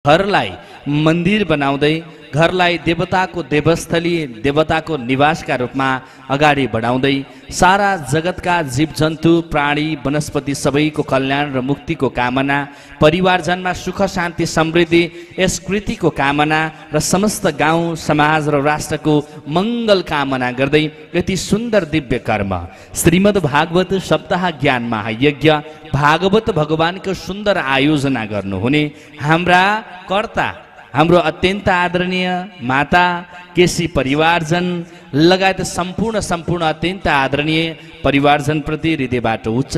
घरलाई मन्दिर बनाउँदै घरलाई देवताको देवस्थली देवताको निवासका रूपमा अगाडि बढाउँदै सारा जगतका जीवजन्तु प्राणी वनस्पति सबैको कल्याण र मुक्तिको कामना, परिवारजनमा सुख शान्ति समृद्धि यस कृतिको कामना र समस्त गाउँ समाज र राष्ट्रको मङ्गल कामना गर्दै यति सुन्दर दिव्य कर्म श्रीमद् भागवत सप्ताह ज्ञान महायज्ञ भागवत भगवानको सुन्दर आयोजना गर्नुहुने हाम्रा कर्ता हाम्रो अत्यन्त आदरणीय माता केसी परिवारजन लगायत सम्पूर्ण अत्यन्त आदरणीय परिवारजनप्रति हृदयबाट उच्च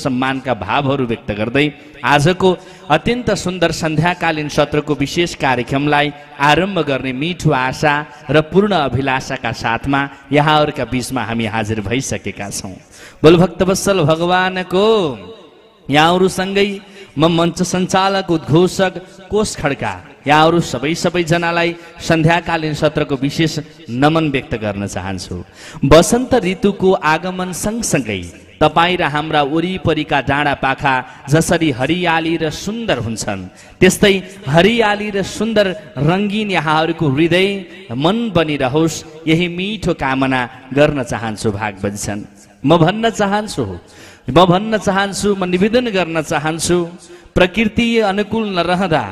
सम्मानका भावहरू व्यक्त गर्दै आजको अत्यन्त सुन्दर सन्ध्याकालीन सत्रको विशेष कार्यक्रमलाई आरम्भ गर्ने मिठो आशा र पूर्ण अभिलाषाका साथमा यहाँहरूका बीचमा हामी हाजिर भइसकेका छौँ। बोलभक्तवत्सल भगवानको यहाँहरूसँगै म मञ्च सञ्चालक उद्घोषक कोष खड्का यहाँहरू सबैजनालाई सन्ध्याकालीन सत्रको विशेष नमन व्यक्त गर्न चाहन्छु। वसन्त ऋतुको आगमन सँगसँगै तपाईँ र हाम्रा वरिपरिका डाँडा पाखा जसरी हरियाली र सुन्दर हुन्छन् त्यस्तै हरियाली र सुन्दर रङ्गीन यहाँहरूको हृदय मन बनिरहोस् यही मिठो कामना गर्न चाहन्छु। भागवतजन म भन्न चाहन्छु म निवेदन गर्न चाहन्छु, प्रकृति अनुकूल नरहँदा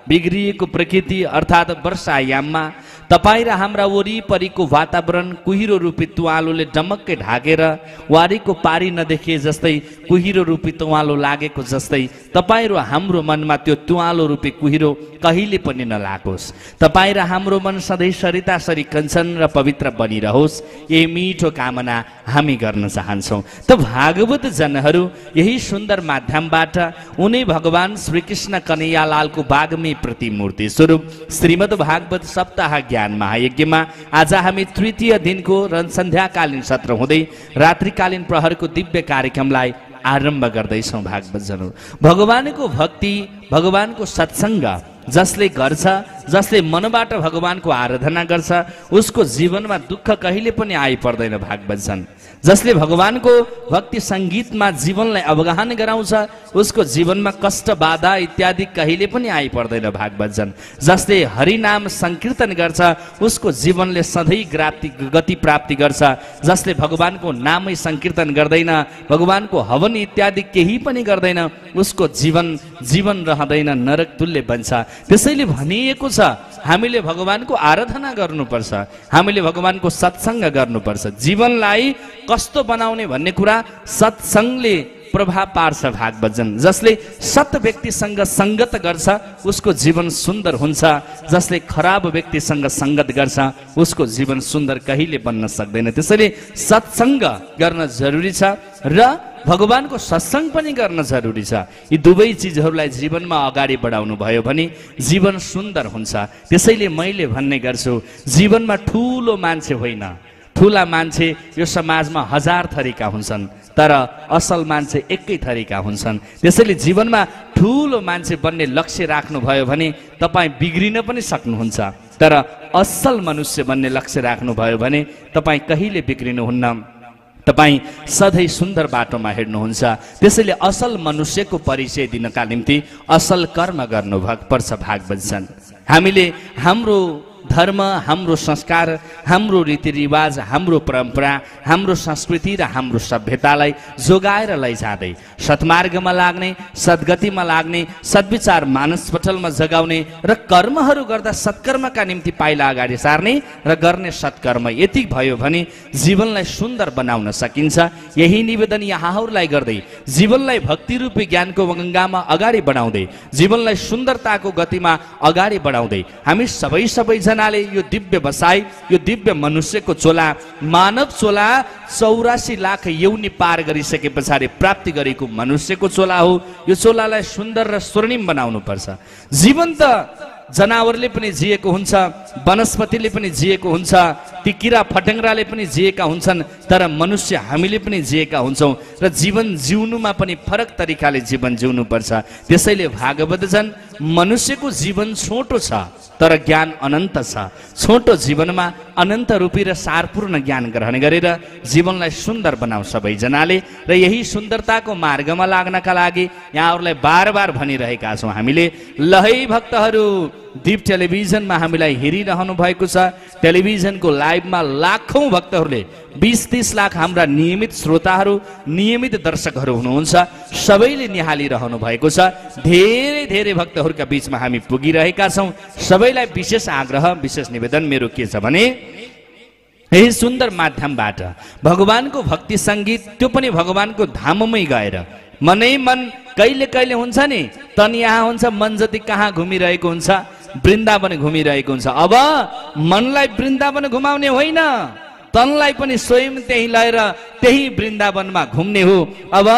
बिग्रिएको प्रकृति अर्थात् वर्षायाममा तपाईँ र हाम्रा वरिपरिको वातावरण कुहिरो रूपी तुवालोले डमक्कै ढाकेर वारीको पारी नदेखिए जस्तै कुहिरो रूपी तुवालो लागेको जस्तै तपाईँ र हाम्रो मनमा त्यो तुवालो रूपी कुहिरो कहिले पनि नलागोस्। तपाईँ र हाम्रो मन सधैँ सरिता सरी कञ्चन र पवित्र बनिरहोस् यही मिठो कामना हामी गर्न चाहन्छौँ। त भागवत जनहरू यही सुन्दर माध्यमबाट उनी भगवान श्रीकृष्ण कन्हैयालालको वाग्मी प्रतिमूर्ति स्वरूप श्रीमद् भागवत सप्ताह ज्ञान महायज्ञमा आज हामी तृतीय दिनको र सन्ध्याकालीन सत्र हुँदै रात्रिकालीन प्रहरको दिव्य कार्यक्रमलाई आरम्भ गर्दैछौँ। भागवतजनहरू भगवानको भक्ति भगवानको सत्सङ्ग जसले गर्छ, जसले मनबाट भगवानको आराधना गर्छ उसको जीवनमा दुःख कहिले पनि आइपर्दैन। भागवतजन जसले भगवानको भक्ति सङ्गीतमा जीवनलाई अवगाहन गराउँछ उसको जीवनमा कष्ट बाधा इत्यादि कहिले पनि आइपर्दैन। भागवतजन जसले हरिनाम सङ्कीर्तन गर्छ उसको जीवनले सधैँ गति प्राप्ति गर्छ। जसले भगवानको नामै सङ्कीर्तन गर्दैन, भगवानको हवन इत्यादि केही पनि गर्दैन उसको जीवन रहँदैन, नरक तुल्य बन्छ। त्यसैले भनिएको छ हामीले भगवानको आराधना गर्नुपर्छ, हामीले भगवानको सत्सङ्ग गर्नुपर्छ। जीवनलाई कस्तो बनाउने भन्ने कुरा सत्सङ्गले प्रभाव पार्छ। भागवतजन जसले सत व्यक्तिसँग सङ्गत गर्छ उसको जीवन सुन्दर हुन्छ, जसले खराब व्यक्तिसँग सङ्गत गर्छ उसको जीवन सुन्दर कहिले बन्न सक्दैन। त्यसैले सत्सङ्ग गर्न जरुरी छ र भगवानको सत्सङ्ग पनि गर्न जरुरी छ। यी दुवै चिजहरूलाई जीवनमा अगाडि बढाउनु भयो भने जीवन सुन्दर हुन्छ। त्यसैले मैले भन्ने गर्छु जीवनमा ठुलो मान्छे होइन, ठुला मान्छे यो समाजमा 1000 थरीका हुन्छन् तर असल मान्छे एकै थरीका हुन्छन्। त्यसैले जीवनमा ठुलो मान्छे बन्ने लक्ष्य राख्नुभयो भने तपाईँ बिग्रिन पनि सक्नुहुन्छ, तर असल मनुष्य बन्ने लक्ष्य राख्नुभयो भने तपाईँ कहिले बिग्रिनुहुन्न, तपाईँ सधैँ सुन्दर बाटोमा हिँड्नुहुन्छ। त्यसैले असल मनुष्यको परिचय दिनका निम्ति असल कर्म गर्नुपर्छ। भागवतजन हामीले हाम्रो धर्म, हाम्रो संस्कार, हाम्रो रीतिरिवाज, हाम्रो परम्परा, हाम्रो संस्कृति र हाम्रो सभ्यतालाई जोगाएर लैजाँदै सत्मार्गमा लाग्ने, सद्गतिमा लाग्ने, सद्विचार मानसपटलमा जगाउने र कर्महरू गर्दा सत्कर्मका निम्ति पाइला अगाडि सार्ने र गर्ने सत्कर्म यति भयो भने जीवनलाई सुन्दर बनाउन सकिन्छ। यही निवेदन यहाँहरूलाई गर्दै जीवनलाई भक्तिरूपी ज्ञानको गङ्गामा अगाडि बढाउँदै जीवनलाई सुन्दरताको गतिमा अगाडि बढाउँदै हामी सबैजनाले यो दिव्य बसाई, यो दिव्य मनुष्यको चोला, मानव चोला 84 लाख यौनी पार गरिसके पछाडि प्राप्ति गरेको मनुष्यको चोला हो। यो चोलालाई सुन्दर र स्वर्णिम बनाउनु पर्छ। जीवन त जनावरले पनि जिएको हुन्छ, वनस्पतिले पनि जिएको हुन्छ, ती किरा फटेङ्ग्राले पनि जिएका हुन्छन्, तर मनुष्य हामीले पनि जिएका हुन्छौँ र जीवन जिउनुमा पनि फरक तरिकाले जीवन जिउनुपर्छ। त्यसैले भागवत जन मनुष्यको जीवन छोटो छ तर ज्ञान अनन्त छ। छोटो जीवनमा अनन्त रूपी र सारपूर्ण ज्ञान ग्रहण गरेर जीवनलाई सुन्दर बनाऊ सबैजनाले। र यही सुन्दरताको मार्गमा लाग्नका लागि यहाँहरूलाई बार बार भनिरहेका छौँ हामीले। ल है भक्तहरू, दीप टेलिभिजनमा हामीलाई हेरिरहनु भएको छ। टेलिभिजनको लाइभमा लाखौँ भक्तहरूले 20-30 लाख हाम्रा नियमित श्रोताहरू, नियमित दर्शकहरू हुनुहुन्छ। सबैले निहालिरहनु भएको छ। धेरै धेरै भक्तहरूका बीचमा हामी पुगिरहेका छौँ। सबैलाई विशेष आग्रह, विशेष निवेदन मेरो के छ भने यही सुन्दर माध्यमबाट भगवानको भक्ति सङ्गीत, त्यो पनि भगवानको धाममै गएर मनै मन कहिले कहिले हुन्छ नि, तन यहाँ हुन्छ, मन जति कहाँ घुमिरहेको हुन्छ, वृन्दावन घुमिरहेको हुन्छ। अब मनलाई वृन्दावन घुमाउने होइन, तनलाई पनि स्वयं त्यही लिएर त्यही वृन्दावनमा घुम्ने हो। अब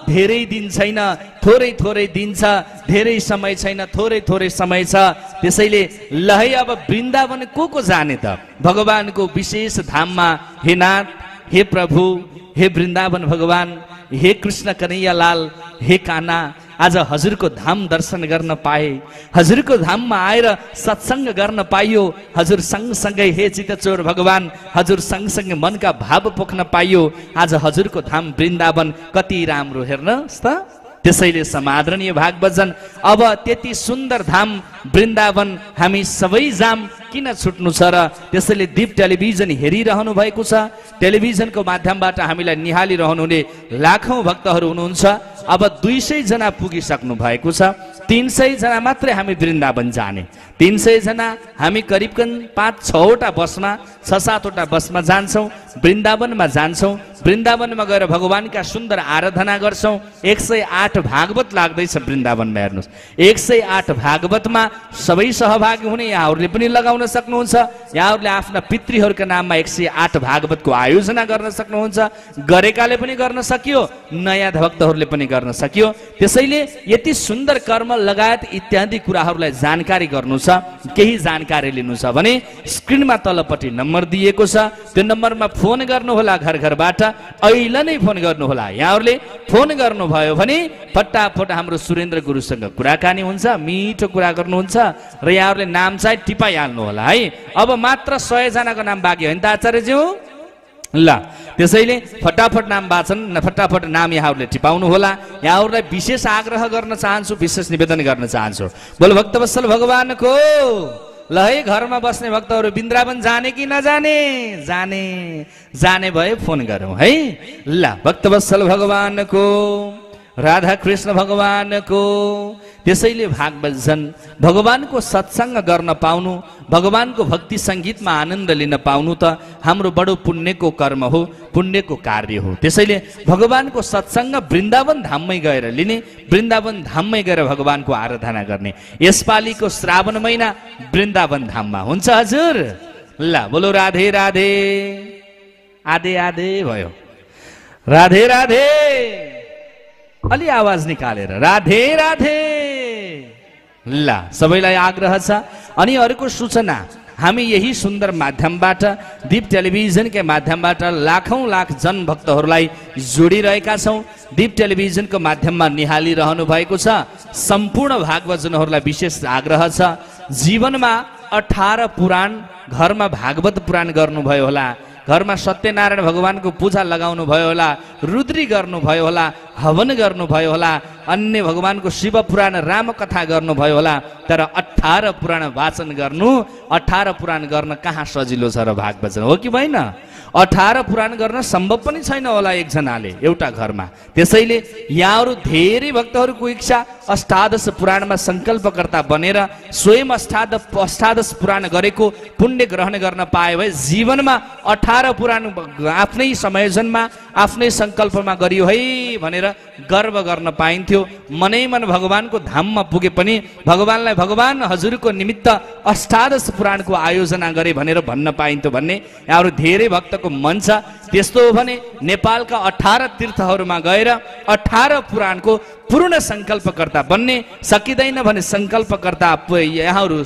धेरै दिन छैन, थोरै थोरै दिन छ, धेरै समय छैन, थोरै थोरै समय छ। त्यसैले ल है अब वृन्दावन को जाने त? भगवानको विशेष धाममा। हे नाथ, हे प्रभु, हे वृन्दावन भगवान, हे कृष्ण कन्हैया लाल, हे काना, आज हजुरको धाम दर्शन गर्न पाए, हजुरको धाममा आएर सत्सङ्ग गर्न पाइयो। हजुर सँगसँगै हे चितचोर भगवान, हजुर सँगसँगै मनका भाव पोख्न पाइयो। आज हजुरको धाम वृन्दावन कति राम्रो, हेर्नुहोस् त। त्यसैले समादरणीय भागवतजन, अब त्यति सुन्दर धाम वृन्दावन हामी सबै जाम, किन छुट्नु छ र? त्यसैले दीप टेलिभिजन हेरिरहनु भएको छ। टेलिभिजनको माध्यमबाट हामीलाई निहालिरहनुहुने लाखौँ भक्तहरू हुनुहुन्छ। अब 200 जना पुगिसक्नु भएको छ। 300 जना मात्रै हामी वृन्दावन जाने। 300 जना हामी करिब 5-6वटा बसमा, 6-7वटा बसमा जान्छौँ, वृन्दावनमा जान्छौँ। वृन्दावनमा गएर भगवानका सुन्दर आराधना गर्छौँ। 108 भागवत लाग्दैछ वृन्दावनमा, हेर्नुहोस्। 108 भागवतमा सबै सहभागी हुने यहाँहरूले पनि लगाउन सक्नुहुन्छ। यहाँहरूले आफ्ना पितृहरूका नाममा 108 भागवतको आयोजना गर्न सक्नुहुन्छ। गरेकाले पनि गर्न सकियो, नयाँ भक्तहरूले पनि गर्न सकियो। त्यसैले यति सुन्दर कर्म लगायत इत्यादि कुराहरूलाई जानकारी गर्नु छ। केही जानकारी लिनु छ भने स्क्रिनमा तलपट्टि नम्बर दिएको छ, त्यो नम्बरमा फोन गर्नुहोला। घर घरबाट अहिले नै फोन गर्नुहोला। यहाँहरूले फोन गर्नुभयो भने फटाफट हाम्रो सुरेन्द्र गुरुसँग कुराकानी हुन्छ, मिठो कुरा गर्नुहुन्छ र यहाँहरूले नाम चाहिँ टिपाइहाल्नु होला है। अब मात्र 100 जनाको नाम बाँकी होइन त आचार्यज्यू? ल त्यसैले फटाफट नाम वाचन, फटाफट नाम यहाँहरूले टिपाउनु होला। यहाँहरूलाई विशेष आग्रह गर्न चाहन्छु, विशेष निवेदन गर्न चाहन्छु। बोल भक्तवत्सल भगवानको। ल है घरमा बस्ने भक्तहरू वृन्दावन जाने कि नजाने? जाने। जाने भए फोन गरौँ है। ल भक्तवत्सल भगवानको, राधा कृष्ण भगवानको। त्यसैले भागवतजन भगवानको सत्सङ्ग गर्न पाउनु, भगवानको भक्ति सङ्गीतमा आनन्द लिन पाउनु त हाम्रो बडो पुण्यको कर्म हो, पुण्यको कार्य हो। त्यसैले भगवानको सत्सङ्ग वृन्दावन धाममै गएर लिने, वृन्दावन धाममै गएर भगवानको आराधना गर्ने। यसपालिको श्रावण महिना वृन्दावन धाममा हुन्छ हजुर। ल बोलो राधे राधे। आधे आधे भयो, राधे राधे। अलि आवाज निकालेर राधे राधे। ल सबैलाई आग्रह छ। अनि अर्को सूचना, हामी यही सुन्दर माध्यमबाट, दीप टेलिभिजनकै माध्यमबाट लाखौँ लाख जनभक्तहरूलाई जोडिरहेका छौँ। दीप टेलिभिजनको माध्यममा निहालिरहनु भएको छ। सम्पूर्ण भागवतजनहरूलाई विशेष आग्रह छ, जीवनमा 18 पुराण, घरमा भागवत पुराण गर्नुभयो होला, घरमा सत्यनारायण भगवानको पूजा लगाउनु भयो होला, रुद्री गर्नुभयो होला, हवन गर्नुभयो होला, अन्य भगवानको शिव पुराण रामकथा गर्नुभयो होला, तर 18 पुराण वाचन गर्नु, 18 पुराण गर्न कहाँ सजिलो छ र भागवचन, हो कि भएन? 18 पुराण गर्न सम्भव पनि छैन होला एकजनाले एउटा घरमा। त्यसैले यहाँहरू धेरै भक्तहरूको इच्छा अष्टादश पुराणमा सङ्कल्पकर्ता बनेर स्वयं अष्टादश पुराण गरेको पुण्य ग्रहण गर्न पाए भए जीवनमा 18 पुराण आफ्नै संयोजनमा आफ्नै सङ्कल्पमा गरियो है भनेर गर्व गर्न पाइन्थ्यो। मनै मन भगवानको धाममा पुगे पनि भगवानलाई भगवान हजुरको निमित्त अष्टादश पुराणको आयोजना गरे भनेर भन्न पाइन्थ्यो भन्ने यहाँहरू धेरै भक्तको मन छ। त्यस्तो हो भने नेपालका 18 तीर्थहरूमा गएर 18 पुराणको पूर्ण सङ्कल्पकर्ता कर्ता बन्ने, सकिँदैन भने सङ्कल्पकर्ता यहाँहरू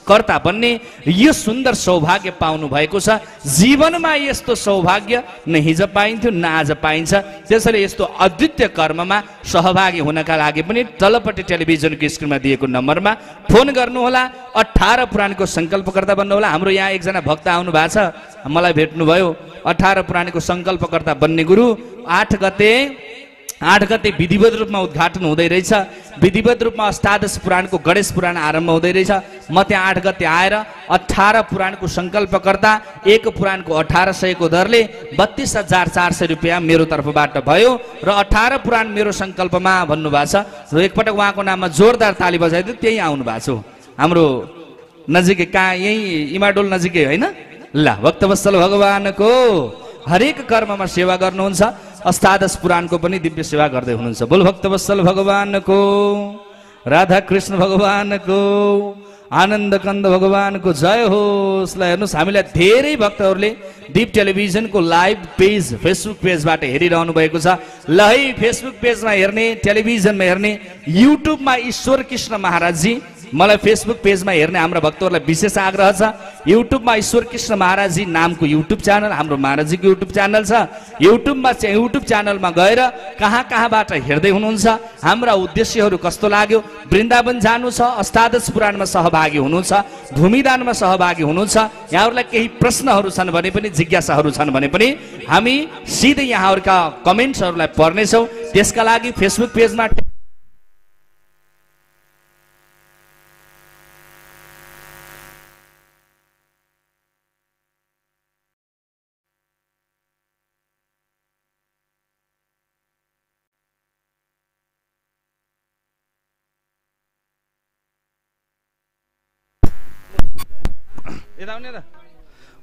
कर्ता बन्ने यो सुन्दर सौभाग्य पाउनु भएको छ। जीवनमा यस्तो सौभाग्य न हिजो पाइन्थ्यो न आज पाइन्छ। त्यसैले यस्तो अद्वितीय कर्ममा सहभागी हुनका लागि पनि तलपट्टि टेलिभिजनको स्क्रिनमा दिएको नम्बरमा फोन गर्नुहोला। 18 पुराणको सङ्कल्पकर्ता बन्नुहोला। हाम्रो यहाँ एकजना भक्त आउनु भएको छ, मलाई भेट्नुभयो। 18 पुराणको सङ्कल्पकर्ता बन्ने गुरु 8 गते विधिवत रूपमा उद्घाटन हुँदै रहेछ। विधिवत रूपमा अष्टादश पुराणको गणेश पुराण आरम्भ हुँदै रहेछ। म त्यहाँ 8 गते आएर 18 पुराणको सङ्कल्पकर्ता, एक पुराणको 1800 को दरले 32,400 रुपियाँ मेरो तर्फबाट भयो र 18 पुराण मेरो सङ्कल्पमा भन्नुभएको छ। र एकपटक उहाँको नाममा जोरदार ताली बजाइदियो। त्यही आउनु भएको छ हाम्रो नजिकै, कहाँ यही इमाडोल नजिकै होइन। ल भक्तवत्सल भगवानको हरेक कर्ममा सेवा गर्नुहुन्छ। अष्टादश पुराणको पनि दिव्य सेवा गर्दै हुनुहुन्छ। बोल भक्तवत्सल भगवानको, राधा कृष्ण भगवानको, आनन्द कन्द भगवानको जय होस्। ल हेर्नुहोस्, हामीलाई धेरै भक्तहरूले दीप टेलिभिजनको लाइभ पेज फेसबुक पेजबाट हेरिरहनु भएको छ। ल है, फेसबुक पेजमा हेर्ने, टेलिभिजनमा हेर्ने, युट्युबमा ईश्वर कृष्ण महाराजजी, मलाई फेसबुक पेजमा हेर्ने हाम्रा भक्तहरूलाई विशेष आग्रह छ। युट्युबमा ईश्वर कृष्ण महाराजजी नामको युट्युब च्यानल, हाम्रो महाराजजीको युट्युब च्यानल छ। युट्युब च्यानलमा गएर कहाँ कहाँबाट हेर्दै हुनुहुन्छ, हाम्रा उद्देश्यहरू कस्तो लाग्यो, वृन्दावन जानु छ, अष्टादश पुराणमा सहभागी हुनु छ, भूमिदानमा सहभागी हुनुहुन्छ, यहाँहरूलाई केही प्रश्नहरू छन् भने पनि, जिज्ञासाहरू छन् भने पनि हामी सिधै यहाँहरूका कमेन्ट्सहरूलाई पढ्नेछौँ। त्यसका लागि फेसबुक पेजमा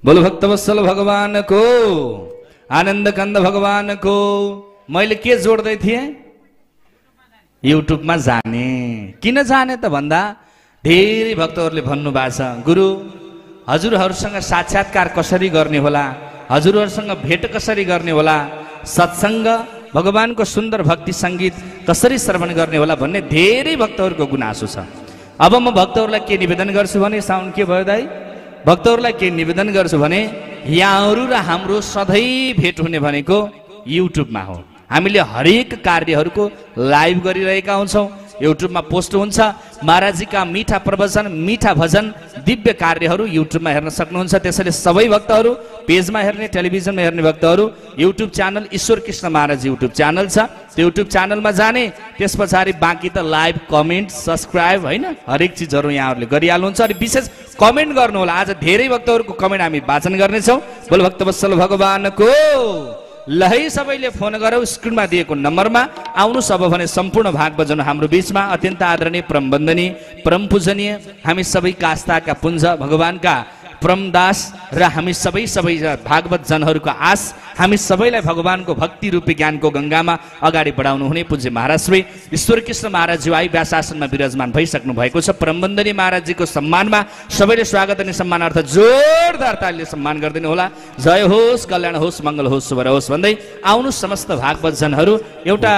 बोल भक्तवत्सल भगवानको, आनन्द कन्द भगवानको। मैले के जोड्दै थिएँ? युट्युबमा जाने। किन जाने त भन्दा धेरै भक्तहरूले भन्नुभएको छ, गुरु हजुरहरूसँग साक्षात्कार कसरी गर्ने होला, हजुरहरूसँग भेट कसरी गर्ने होला, सत्सङ्ग भगवानको सुन्दर भक्ति सङ्गीत कसरी श्रवण गर्ने होला भन्ने धेरै भक्तहरूको गुनासो छ। अब म भक्तहरूलाई के निवेदन गर्छु भने, साउन्ड के भयो दाइ? भक्तहरूलाई के निवेदन गर्छु भने, यहाँहरू र हाम्रो सधैँ भेट हुने भनेको युट्युबमा हो। हामीले हरेक कार्यहरूको लाइभ गरिरहेका हुन्छौँ। युट्युबमा पोस्ट हुन्छ। महाराजजीका मिठा प्रवचन, मिठा भजन, दिव्य कार्यहरू युट्युबमा हेर्न सक्नुहुन्छ। त्यसैले सबै भक्तहरू पेजमा हेर्ने, टेलिभिजनमा हेर्ने भक्तहरू युट्युब च्यानल ईश्वर कृष्ण महाराज युट्युब च्यानल छ, त्यो युट्युब च्यानलमा जाने। त्यस पछाडि बाँकी त लाइभ, कमेन्ट, सब्सक्राइब होइन, हरेक चिजहरू यहाँहरूले गरिहाल्नुहुन्छ। अनि विशेष कमेन्ट गर्नुहोला। आज धेरै भक्तहरूको कमेन्ट हामी वाचन गर्नेछौँ। बोल भक्तवत्सल भगवानको। ल है, सबैले फोन गरौँ स्क्रिनमा दिएको नम्बरमा। आउनुहोस् अब भने सम्पूर्ण भाग बजाउनु हाम्रो बीचमा। अत्यन्त आदरणीय, परम वन्दनीय, परम पूजनीय हामी सबै कास्ताका पुञ्ज भगवानका परमदास र हामी सबै भागवत जनहरूको आस, हामी सबैलाई भगवानको भक्ति रूपी ज्ञानको गङ्गामा अगाडि बढाउनु हुने पूज्य महाराज श्री ईश्वर कृष्ण महाराजजी आई व्यासासनमा विराजमान भइसक्नु भएको छ। परम वन्दनीय महाराजजीको सम्मानमा सबैले स्वागत अनि सम्मानार्थ जोरदार तालीले सम्मान गरिदिनु होला। जय होस्, कल्याण होस्, मङ्गल होस्, शुभ होस् भन्दै आउनुहोस् समस्त भागवत जनहरू। एउटा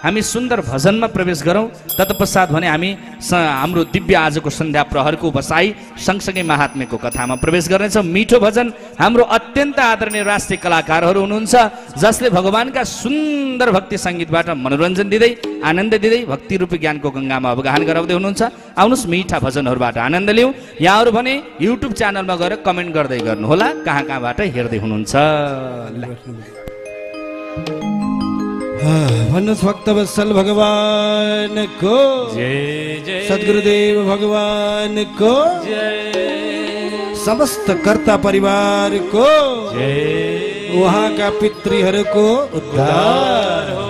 हामी सुन्दर भजनमा प्रवेश गरौँ। तत्पश्चात भने हामी हाम्रो दिव्य आजको सन्ध्या प्रहरको बसाई सँगसँगै महात्म्यको कथामा प्रवेश गर्नेछौँ। मिठो भजन हाम्रो अत्यन्त आदरणीय राष्ट्रिय कलाकारहरू हुनुहुन्छ, जसले भगवानका सुन्दर भक्ति सङ्गीतबाट मनोरञ्जन दिँदै, आनन्द दिँदै भक्ति रूपी ज्ञानको गङ्गामा अवगाहन गराउँदै हुनुहुन्छ। आउनुहोस् मिठा भजनहरूबाट आनन्द लिउँ। यहाँहरू भने युट्युब च्यानलमा गएर कमेन्ट गर्दै गर्नुहोला कहाँ कहाँबाट हेर्दै हुनुहुन्छ। भन्नुहोस् भक्तवत्सल भगवानको जय जय, सद्गुरुदेव भगवानको जय, समस्त कर्ता परिवारको जय, उहाँका पितृहरूको उद्धार हो।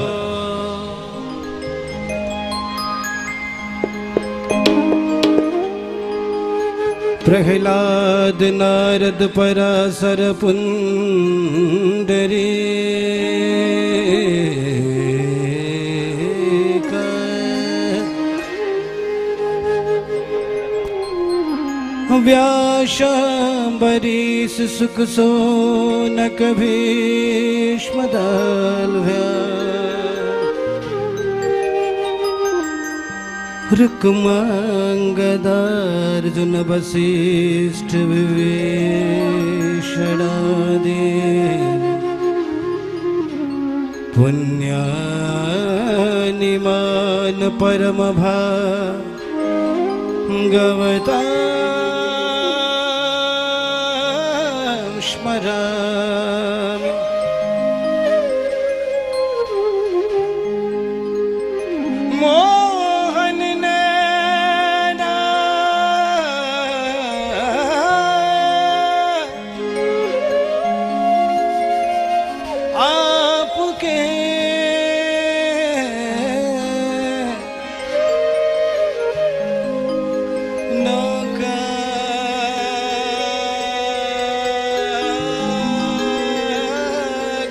प्रह्लाद नारद पराशर पुण्डरी व्यास बरीस सुख सोनक भीष्म रुक्मांगदार्जुन वसिष्ठ विभीषणादि पुण्यानिमान परम भागवता स्मरामि। मोहन नैना आपके नौका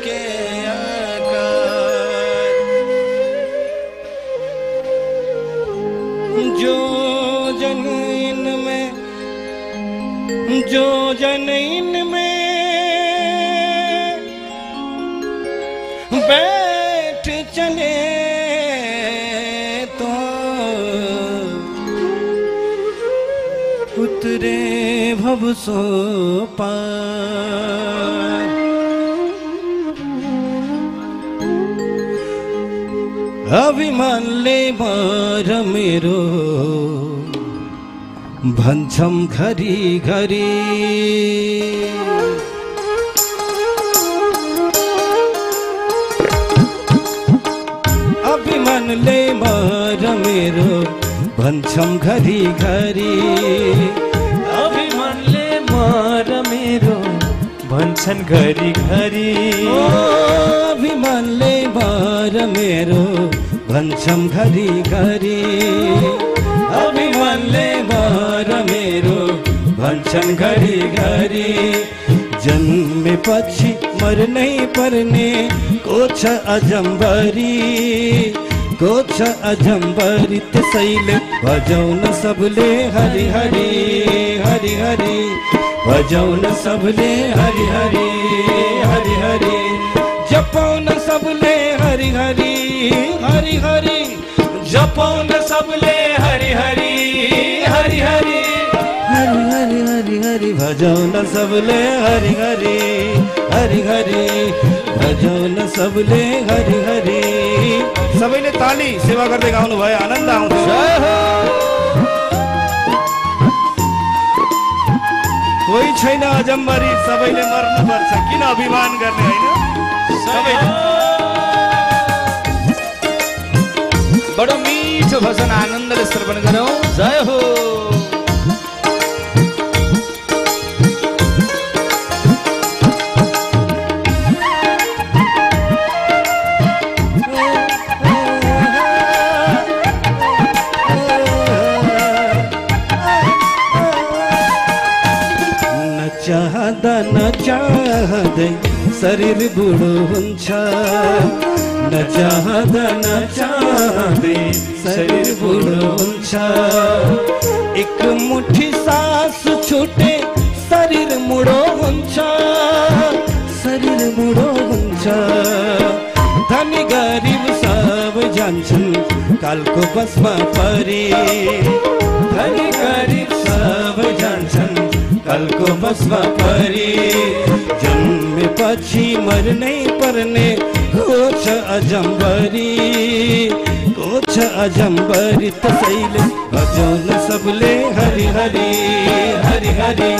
के आकार जो जन इनमें बैठ चले तो उतरे भव सो पार। अभिमान ले मार मेरो भन्छम घरी घरी अभिमान ले मार मेरो भन्छम घरी घरी अभिमान ले मार मेरो भन्छन् घरी घरी अभिमान ले मार मेरो भन्छम घरी घरी अभिमान ले मार मेरो भन्छन् घरी घरी जन्मेपछि मर्नै पर्ने को छ अजम्बरी को छ अजम्बरी त्यसैले भजाउन सबले हरि हरि हरि हरि भजाउन सबले हरि हरि हरि हरि जपाउन सबले हरि हरि हरि हरि जपाउन सबले हरि हरि हरि हरि हरि हरि हरि हरि भजाउन सबले हरि हरि हरि हरि भजाउन सबले हरि हरि। सबैले ताली सेवा गर्दै गाउनु भयो, आनन्द आउँछ। कोही छैन अजम्बरी, सबैले मर्नुपर्छ, किन अभिमान गर्ने होइन? सबैले बडो मिठो भजन आनन्दले श्रवण गरौँ। जय हो। नचाहँदै शरीर बुढो हुन्छ नचाहँदै शरीर बुढो हुन्छ एक मुठी सास छुटे शरीर मुडो हुन्छ शरीर मुडो हुन्छ धनी गरिब सब जान्छन् कालको बसमा परी धनी गरिब सब जान्छन् कालको बसमा परी जन्मेपछि मर्नै पर्ने को छ अजम्बरी को छ अजम्बरी त्यसैले भजाउन सबले हरि हरि हरि हरि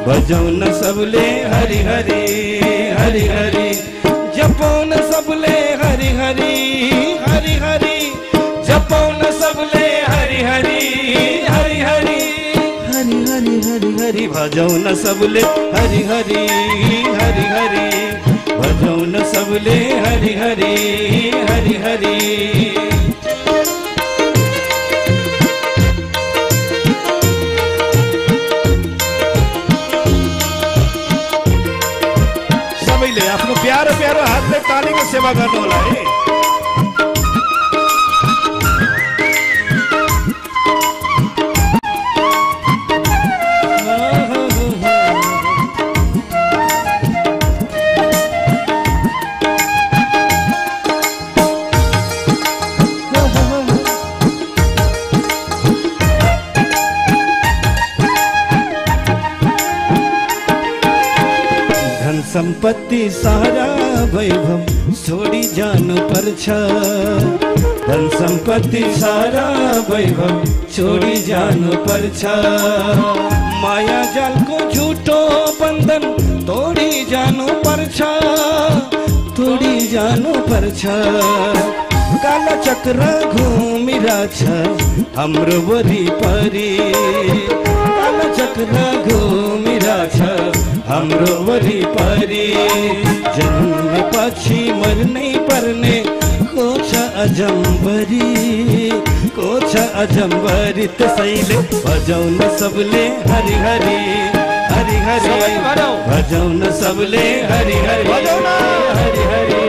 भजाउन सबले हरि हरि हरि हरि जपाउन सबले हरि हरि हरि हरि जपाउन सबले हरि हरि हरि हरि हरि हरि हरि हरि भजाउन सबले हरि हरि हरि हरि भजाउन सबले हरि हरि हरि हरि। सबैले आफ्नो प्यारो प्यारो हातले तालीको सेवा गर्नु होला है। सम्पत्ति सारा वैभव छोडी जानु पर्छ। धन सम्पत्ति सारा वैभव छोडी जानु पर्छ। माया जालको झुटो बन्धन तोडी जानु पर्छ, तोडी जानु पर्छ। काला चक्र घुमिरहेछ हाम्रो वरिपरि, काला चक्र घुमिरहेछ हाम्रो वरिपरि। जन्मेपछि मर्नै पर्ने को छ अजम्बरी, को छ अजम्बरी। त्यसैले भजाउन सबले हरि हरि हरि हरि, भजाउन सबले हरि हरि हरि हरि,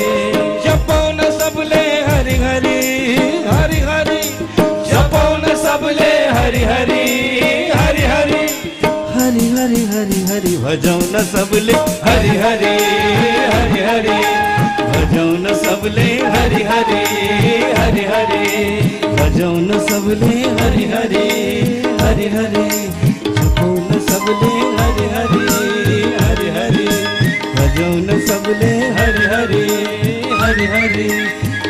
जपाउन सबले हरि हरि हरि हरि, जपाउन सबले हरि हरि हरि हरि हरि हरि हरि हरि, भजाउन सबले हरि हरि हरि हरि, भजाउन सबले हरि हरि हरि हरि, भजाउन सबले हरि हरि हरि हरि, जपाउन सबले हरि हरि हरि हरि, भजाउन सबले हरि हरि हरि हरि,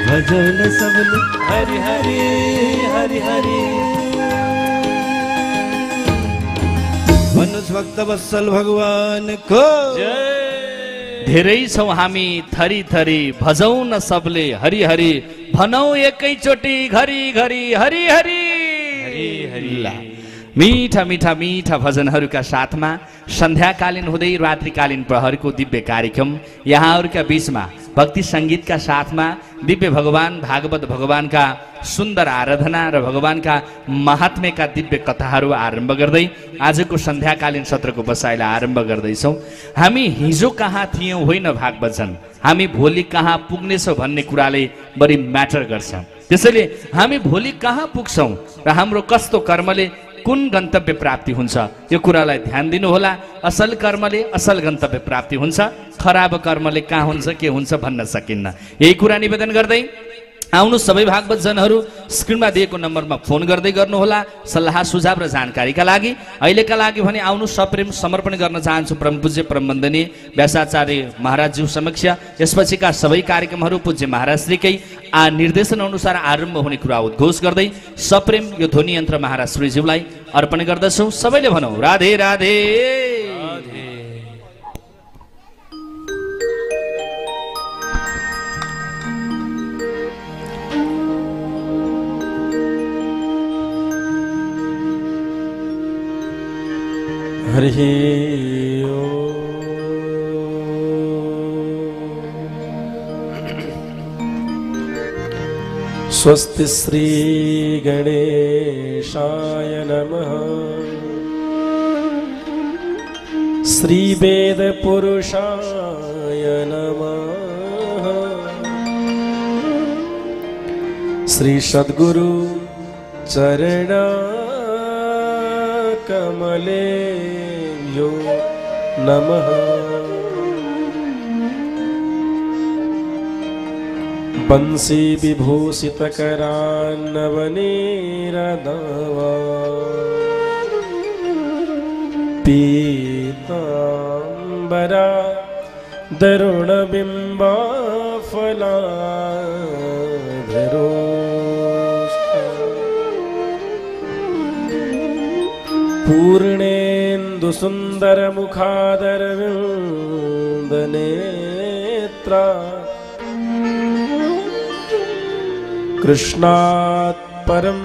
भजाउन सबले हरि हरि हरि हरि। मनुष्य भक्त वत्सल भगवान को धेरै छौं हामी थरी थरी, भजौं न सबले हरि हरि, भनौ एकैचोटि घरि घरि हरि हरि हरि। मीठा मीठा मीठा भजनहरूका साथमा सन्ध्याकालीन हुँदै रात्रिकालीन प्रहरको दिव्य कार्यक्रम यहाँहरूका बीचमा भक्ति सङ्गीतका साथमा दिव्य भगवान भागवत भगवानका सुन्दर आराधना र भगवानका महात्म्यका दिव्य कथाहरू आरम्भ गर्दै आजको सन्ध्याकालीन सत्रको बसाइलाई आरम्भ गर्दैछौँ। हामी हिजो कहाँ थियौँ होइन भागवचन, हामी भोलि कहाँ पुग्नेछौँ भन्ने कुराले बढी म्याटर गर्छ। त्यसैले हामी भोलि कहाँ पुग्छौँ र हाम्रो कस्तो कर्मले कुन गन्तव्य प्राप्ति हुन्छ यो कुरालाई ध्यान दिनुहोला। असल कर्मले असल गन्तव्य प्राप्ति हुन्छ, खराब कर्मले कहाँ हुन्छ के हुन्छ भन्न सकिन्न। यही कुरा निवेदन गर्दै आउनु सबै भागवत जनहरू स्क्रिनमा दिएको नम्बरमा फोन गर्दै गर्नुहोला सल्लाह सुझाव र जानकारीका लागि। अहिलेका लागि भने आउनु सप्रेम समर्पण गर्न चाहन्छु परम पूज्य परम वन्दनीय व्यासाचार्य महाराजज्यू समक्ष। यसपछिका सबै कार्यक्रमहरू पूज्य महाराजश्रीकै निर्देशन अनुसार आरम्भ हुने कुरा उद्घोष गर्दै सप्रेम यो ध्वनि यन्त्र महाराज श्रीज्यूलाई अर्पण गर्दछौँ। सबैले भनौँ राधे राधे। हरिः ओम्। स्वस्ति श्री गणेशाय नमः। श्री वेद पुरुषाय नमः। श्री सद्गुरु चरण कमले यो नमः। बंसी विभूषित करान्नवनीरदावा पीतांबरा दरुण बिंबा फलाधरो पूर्णेन्दु सुंदर मुखादरविंदनेत्रा कृष्णात् परं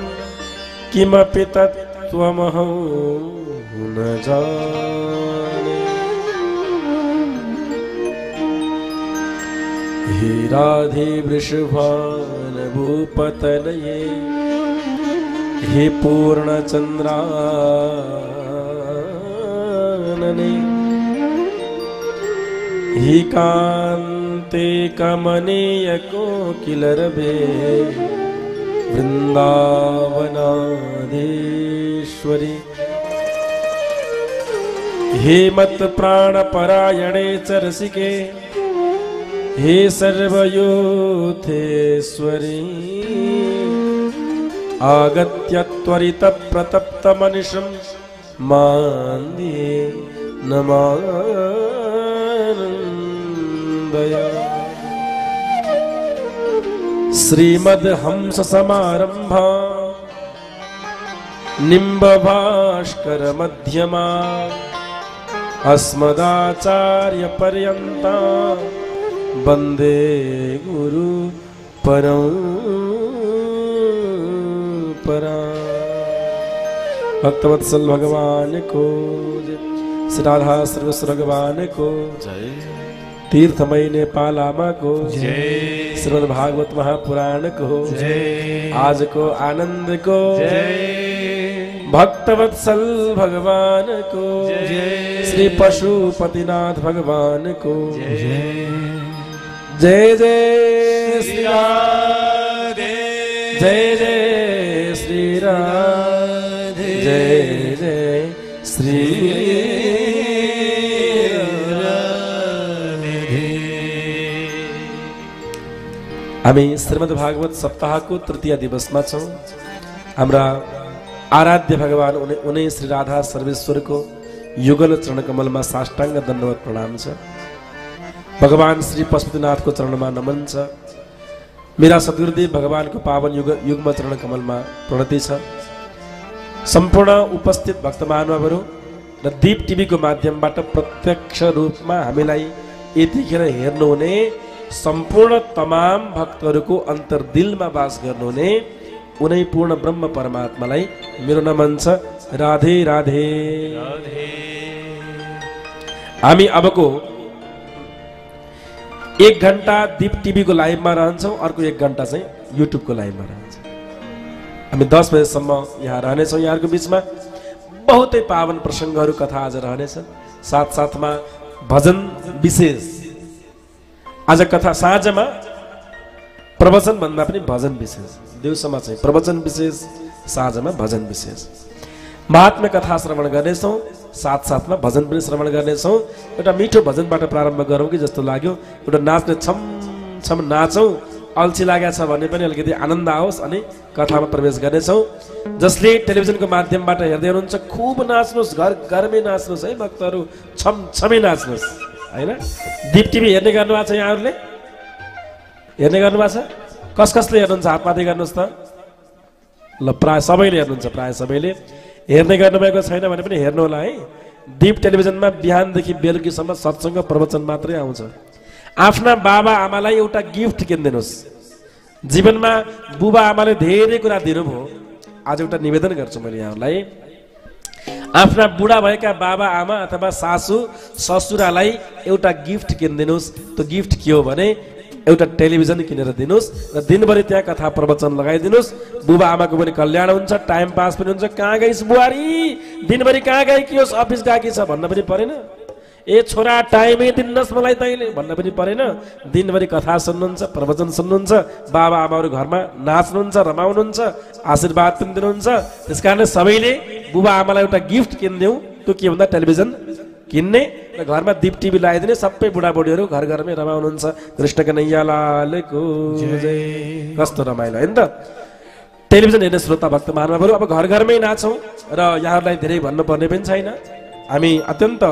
किमपि तत्त्वमहं न जाने। हे राधे वृषभानुभूपतनये हे पूर्णचन्द्रानने हे कान्ते कमनीय कोकिलरवे वृन्दावनाधीश्वरी हे मत्प्राणपरायणे च रसिके हे सर्वयोथेश्वरी आगत्य त्वरित प्रतप्त मनिषं मान्दे नमानन्दे। वन्दय श्रीमद्हंस समारम्भा निम्बभास्कर मध्यमा अस्मदाचार्य पर्यन्ता वन्दे गुरु परम्परा। भक्तवत्सल भगवान को जय, श्री राधा सर्वेश्वर भगवान को जय, तीर्थमयी नेपाल आमा को जय, श्रीमद् भागवत महापुराण को जय, आज को आनंद को जय, भक्तवत्सल भगवान को जय, श्री पशुपतिनाथ भगवान को जय। जय जय श्री राधे, जय जय श्री राधे, जय जय श्री राधे। हामी श्रीमद् भागवत सप्ताहको तृतीय दिवसमा छौं। हाम्रा आराध्य भगवान उनै श्री राधा सर्वेश्वरको युगल चरण कमलमा साष्टाङ्ग दण्डवत प्रणाम छ। भगवान श्री पशुपतिनाथको चरणमा नमन छ। मेरा सद्गुरुदेव भगवानको पावन युग्म चरण कमलमा प्रणति छ। सम्पूर्ण उपस्थित भक्त महानुभावहरू र दीप टिभीको माध्यमबाट प्रत्यक्ष रूपमा हामीलाई यतिखेर हेर्नुहुने सम्पूर्ण तमाम भक्तहरूको अन्तर्दिलमा वास गर्नुहुने उनै पूर्ण ब्रह्म परमात्मालाई मेरो नमन छ। राधे राधे। हामी अबको 1 घण्टा दीप टिभीको लाइभमा रहन्छौँ, अर्को 1 घण्टा चाहिँ युट्युबको लाइभमा रहन्छौँ। हामी 10 बजेसम्म यहाँ रहनेछौँ। यहाँहरूको बिचमा बहुतै पावन प्रसङ्गहरू कथा आज रहनेछन्। साथसाथमा भजन विशेष। आज कथा साँझमा प्रवचन भन्दा पनि भजन विशेष, दिउँसोमा चाहिँ प्रवचन विशेष, साँझमा भजन विशेष। महात्म्य कथा श्रवण गर्नेछौँ, साथसाथमा भजन पनि श्रवण गर्नेछौँ। एउटा मिठो भजनबाट प्रारम्भ गरौँ कि जस्तो लाग्यो। एउटा नाच्ने छम छम नाचौँ, अल्छी लागेको छ भने पनि अलिकति आनन्द आओस् अनि कथामा प्रवेश गर्नेछौँ। जसले टेलिभिजनको माध्यमबाट हेर्दै हुनुहुन्छ खुब नाच्नुहोस्, घर घरमै नाच्नुहोस् है भक्तहरू, छम छमै नाच्नुहोस् होइन। दीप टिभी हेर्ने गर्नुभएको छ यहाँहरूले? हेर्ने गर्नुभएको छ? कसले हेर्नुहुन्छ हात माथि गर्नुहोस् त। ल प्राय सबैले हेर्नुहुन्छ, प्राय सबैले। हेर्ने गर्नुभएको छैन भने पनि हेर्नु होला है। दीप टेलिभिजनमा बिहानदेखि बेलुकीसम्म सत्सङ्ग प्रवचन मात्रै आउँछ। आफ्ना बाबा आमालाई एउटा गिफ्ट किनिदिनुहोस्। जीवनमा बुबा आमाले धेरै कुरा दिनुभयो। आज एउटा निवेदन गर्छु मैले यहाँहरूलाई। आफ्ना बुढा भएका बाबा आमा अथवा सासू ससुरालाई एउटा गिफ्ट किनिदिनुहोस्। त्यो गिफ्ट के हो भने एउटा टेलिभिजन किनेर दिनुहोस् र दिनभरि त्यहाँ कथा प्रवचन लगाइदिनुहोस्। बुबा आमाको पनि कल्याण हुन्छ, टाइम पास पनि हुन्छ। कहाँ गइस् बुहारी, दिनभरि कहाँ गएकी होस्, अफिस गएकी छ भन्न पनि परेन। ए छोरा टाइमै दिनुहोस् मलाई तैँले भन्न पनि परेन। दिनभरि कथा सुन्नुहुन्छ, प्रवचन सुन्नुहुन्छ, बाबा आमाहरू घरमा नाच्नुहुन्छ, रमाउनुहुन्छ, आशीर्वाद पनि दिनुहुन्छ। त्यस कारणले सबैले बुबा आमालाई एउटा गिफ्ट किनिदेऊ। त्यो के भन्दा टेलिभिजन किन्ने र घरमा दीप टिभी लगाइदिने। सबै बुढाबुढीहरू घर घरमै रमाउनुहुन्छ। कृष्ण कन्हैया लालको जय। कस्तो रमाइलो होइन त। टेलिभिजन हेर्ने श्रोता भक्त महानुभावहरू, अब घर घरमै नाचौँ र यहाँहरूलाई धेरै भन्नुपर्ने पनि छैन। हामी अत्यन्त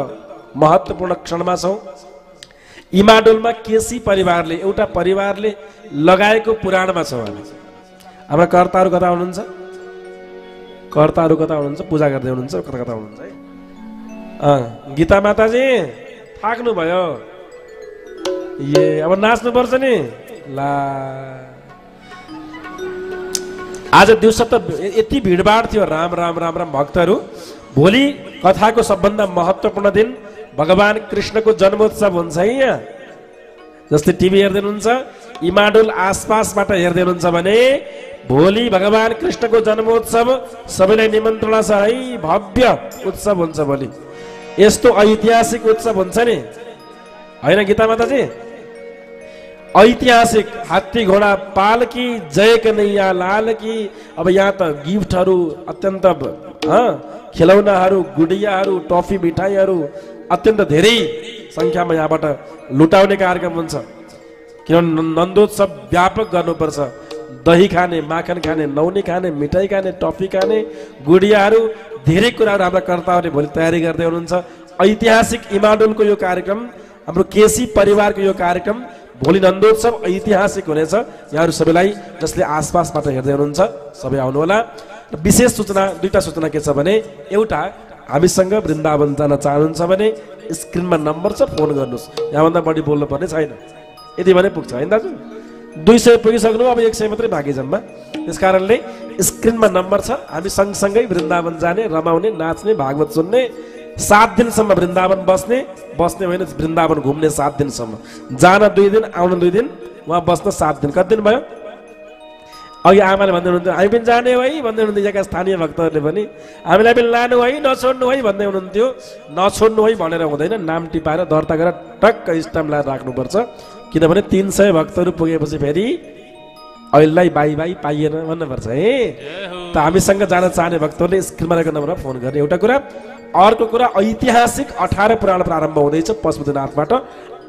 महत्त्वपूर्ण क्षणमा छौँ। इमाडोलमा केसी परिवारले, एउटा परिवारले लगाएको पुराणमा छौँ हामी। हाम्रा कर्ताहरू कता हुनुहुन्छ? कर्ताहरू कता हुनुहुन्छ? पूजा गर्दै हुनुहुन्छ, कता कता हुनुहुन्छ है? गीता माताजी थाक्नु भयो? अब नाच्नु पर्छ नि। ला आज दिउँसो त यति भिडभाड थियो। राम राम राम राम भक्तहरू। भोलि कथाको सबभन्दा महत्त्वपूर्ण दिन भगवान कृष्णको जन्मोत्सव हुन्छ है। यहाँ जस्तै टिभी हेर्दै हुनुहुन्छ, इमाडोल आसपासबाट हेर्दै हुनुहुन्छ भने भोलि भगवान कृष्णको जन्मोत्सव सबैलाई निमन्त्रणा छ है। भव्य उत्सव हुन्छ भोलि। यस्तो ऐतिहासिक उत्सव हुन्छ नि होइन गीता माताजी? ऐतिहासिक हात्ती घोडा पालकी जय कन्हैया लाल की। अब यहाँ त गिफ्टहरू अत्यन्त खेलौनाहरू, गुडियाहरू, टफी मिठाईहरू अत्यन्त धेरै सङ्ख्यामा यहाँबाट लुटाउने कार्यक्रम हुन्छ। किनभने नन्दोत्सव व्यापक गर्नुपर्छ। दही खाने, माखन खाने, नौनी खाने, मिठाई खाने, टफी खाने, गुडियाहरू, धेरै कुराहरू हाम्रा कर्ताहरूले भोलि तयारी गर्दै हुनुहुन्छ। ऐतिहासिक इमाडोलको यो कार्यक्रम हाम्रो केसी परिवारको यो कार्यक्रम भोलि नन्दोत्सव ऐतिहासिक हुनेछ। यहाँहरू सबैलाई जसले आसपासबाट हेर्दै हुनुहुन्छ सबै आउनुहोला। विशेष सूचना, दुईटा सूचना के छ भने, एउटा हामीसँग वृन्दावन जान चाहनुहुन्छ भने स्क्रिनमा नम्बर छ, फोन गर्नुहोस्। यहाँभन्दा बढी बोल्नु पर्ने छैन, यति भने पुग्छ होइन दाजु? 200 पुगिसक्नु, अब 100 मात्रै बाँकी जम्मा। त्यस कारणले स्क्रिनमा नम्बर छ। हामी सँगसँगै वृन्दावन जाने, रमाउने, नाच्ने, भागवत सुन्ने, 7 दिनसम्म वृन्दावन बस्ने होइन, वृन्दावन घुम्ने 7 दिनसम्म। जान 2 दिन, आउन 2 दिन, उहाँ बस्न 7 दिन। कति दिन भयो? अघि आमाले भन्दै हुनुहुन्थ्यो हामी पनि जाने है भन्दै हुनुहुन्थ्यो। यहाँका स्थानीय भक्तहरूले पनि हामीलाई पनि लानु है, नछोड्नु है भन्दै हुनुहुन्थ्यो। नछोड्नु है भनेर हुँदैन, नाम टिपाएर दर्ता गरेर टक्क स्टाम्प लगाएर राख्नुपर्छ। किनभने 300 भक्तहरू पुगेपछि फेरि अहिलेलाई बाई बाई पाइएन भन्नुपर्छ है। त हामीसँग जान चाहने भक्तहरूले स्क्रिनमा रहेको नम्बरमा फोन गर्ने, एउटा कुरा। अर्को कुरा, ऐतिहासिक 18 पुराण प्रारम्भ हुँदैछ पशुपतिनाथबाट।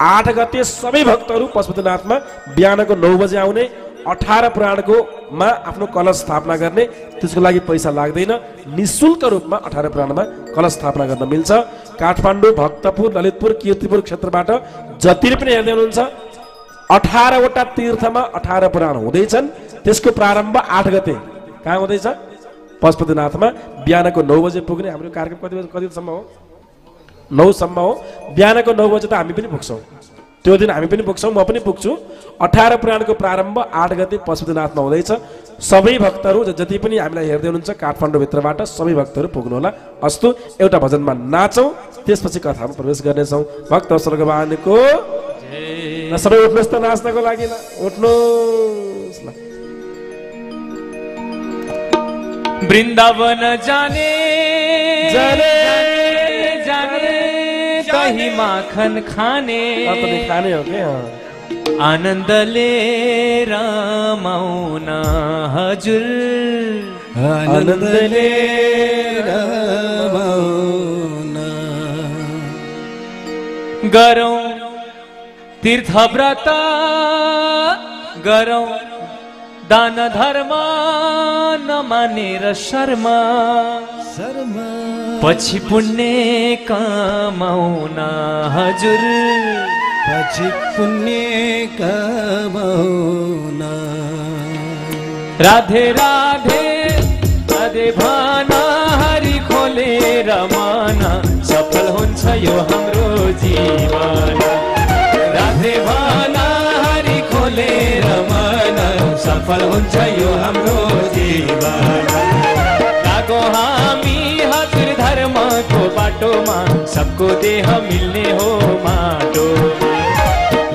8 गते सबै भक्तहरू पशुपतिनाथमा बिहानको 9 बजे आउने, 18 पुराणको मा आफ्नो कलश स्थापना गर्ने। त्यसको लागि पैसा लाग्दैन, निःशुल्क रूपमा 18 पुराणमा कलश स्थापना गर्न मिल्छ। काठमाडौँ, भक्तपुर, ललितपुर, कीर्तिपुर क्षेत्रबाट जति पनि हेर्दै हुनुहुन्छ 18 वटा तीर्थमा 18 पुराण हुँदैछन्। त्यसको प्रारम्भ 8 गते कहाँ हुँदैछ? पशुपतिनाथमा। बिहानको 9 बजे पुग्ने। हाम्रो कार्यक्रम कतिसम्म हो? 9 सम्म हो। बिहानको 9 बजे त हामी पनि पुग्छौँ, त्यो दिन हामी पनि पुग्छौँ, म पनि पुग्छु। 18 पुराणको प्रारम्भ 8 गते पशुपतिनाथमा हुँदैछ। सबै भक्तहरू जति पनि हामीलाई हेर्दै हुनुहुन्छ काठमाडौँभित्रबाट सबै भक्तहरू पुग्नुहोला। अस्तु, एउटा भजनमा नाचौँ, त्यसपछि कथामा प्रवेश गर्नेछौँ। भक्त स्वर्गवानको सबै उठ्नुहोस् त नाच्नको लागि, उठ्नुहोस् ल। वृन्दावन जाने जाने जाने कहीं माखन खाने खाने हो क्या? आनन्दले रमाउन हजुर, आनन्दले रमाउन गरौँ तीर्थ व्रत, गरौँ दान धर्म, नमानेर शर्म, पछि पुण्य कमाउन हजुर, पछि पुण्य कमाउन। राधे राधे राधे भाना, हरि खोलेर मन, सफल हुन्छ यो हाम्रो जीवन। राधे भाना, हरि खोलेर मन, सफल हुन्छ यो हाम्रो जीवन। लागो हामी हजुर धर्मको बाटोमा, सबको देह मिल्ने हो माटो।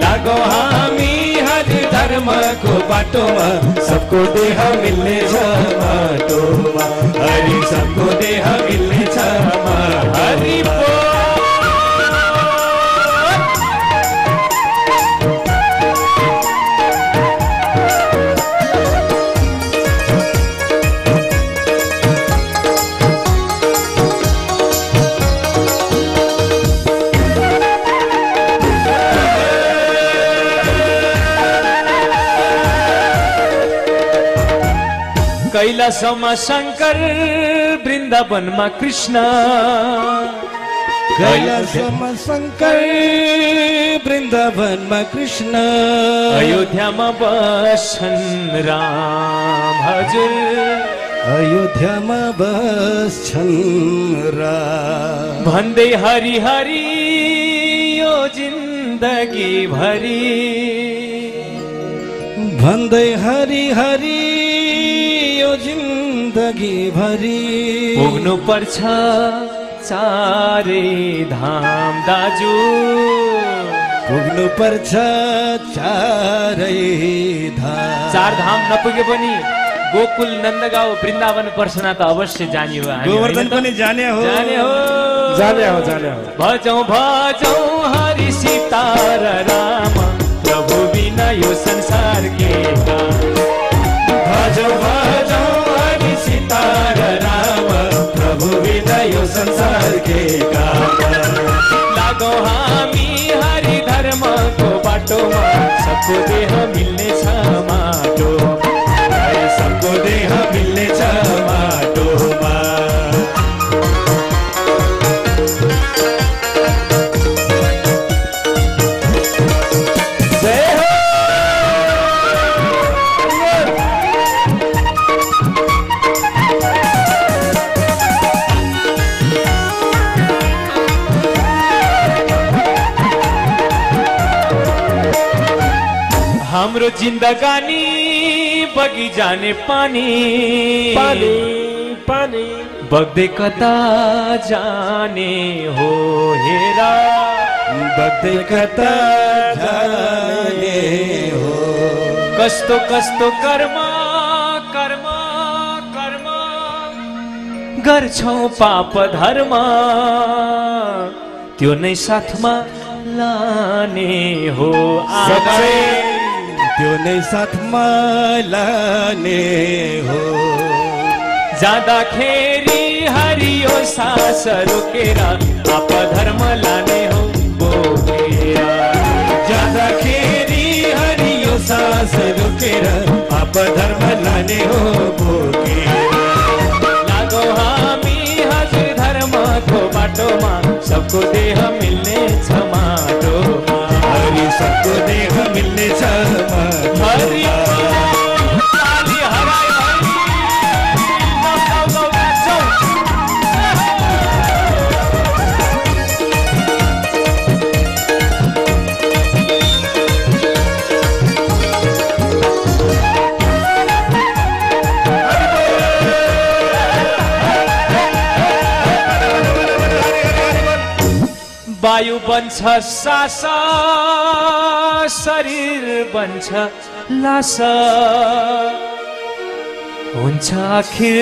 लागो हामी हजुर धर्मको बाटोमा, सबको देह मिल्ने छ माटोमा। हरि सबको देह मिल्ने छ हरि कैलासमा शङ्कर, वृन्दावनमा कृष्ण। कैलासमा शङ्कर, वृन्दावनमा कृष्ण। अयोध्यामा बस्छन् राम हजुर, अयोध्यामा बस्छन् राम। भन्दै हरि हरि यो जिन्दगी भरि, भन्दै हरि हरि यो जिन्दगी भरि। पुग्नु पर्छ चारै धाम दाजु, पुग्नु पर्छ चारै धाम। 4 धाम नपुगे पनि गोकुल, नन्दगाउँ, वृन्दावन, पर्सना त अवश्य जाने हो। गोवर्धन पनि जाने हो, जाने हो, जाने हो, जाने हो। भजौँ भजौँ हरि सीता र राम, प्रभु बिना यो संसार के काम। भजौँ भजौँ हरि सीता र राम, प्रभु बिना यो संसार के काम। लागौँ हामी हरि धर्मको बाटोमा, सबको देह मिल्ने छ माटो। सबको देह मिल्ने छ माटोमा। हाम्रो जिन्दगानी बगी जाने पानी पानी पानी बग्दै कता जाने हो हेरा बग्दै कता जाने हो कस्तो कस्तो कर्म कर्म कर्म गर्छौ पाप धर्म त्यो नै साथमा लाने हो सबै त्यो नै साथमा लाने हो जाँदाखेरि हरियो सास रोकेर पाप धर्म लाने हो बोकेर जाँदाखेरि हरियो सास रोकेर पाप धर्म लाने हो बोकेर लागो हामी हजुर धर्मको बाटोमा सबको देह मिल्ने छ माटोमा हरि सबको देह मिल्ने छ हरि ताली हराई वायु बन्छ सास शरीर बन्छ लास हुन्छ आखिर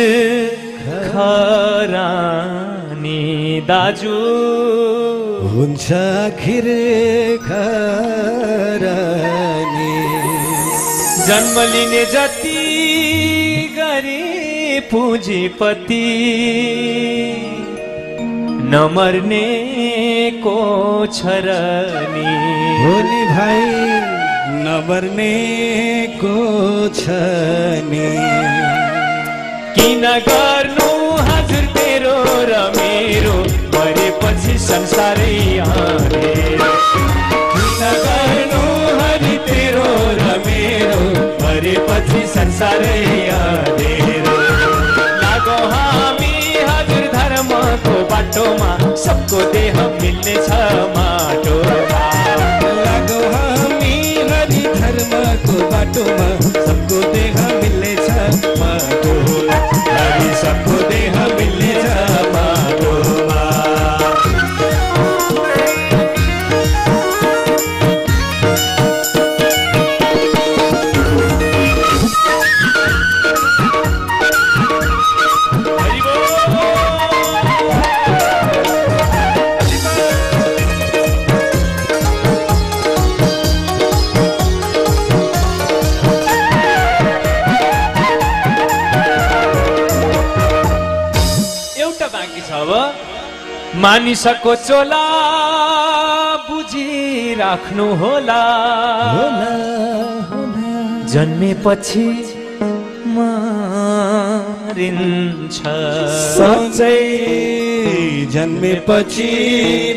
खरानी दाजु हुन्छ आखिर खरानी जन्म लिने जति गरी पुँजीपति नमर्ने को छरनी हो नि भाइ नमर्ने को छ नि किन गर्नु हजुर तेरो र मेरो मरेपछि संसारै हारेर किन गर्नु हरि तेरो र मेरो मरेपछि संसारै हारेर लागो हामी हजुर धर्मको बाटोमा सबको देह मिल्ने छ माटोमा लागो हामी हरि धर्मको बाटोमा सबको देह मिल्ने छ माटोमा हरि सबको देह मिल्ने छ माटोमा मानिसको चोला बुझिराख्नु होला जन्मेपछि मरिन्छ सच्चै जन्मेपछि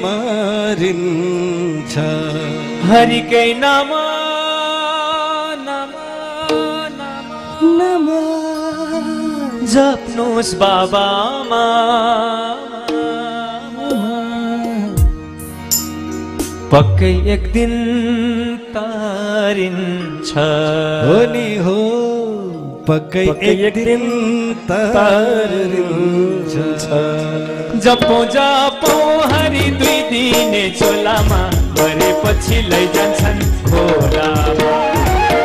मरिन्छ हरिकै नाम नाम जप्नुहोस् बाबामा पक्कै एक दिन तारिन्छ हो नि हो पक्कै एक दिन तारिन्छ जपौँ जपौँ हरि दुई दिने चोलामा मरेपछि लैजान्छन् खोलामा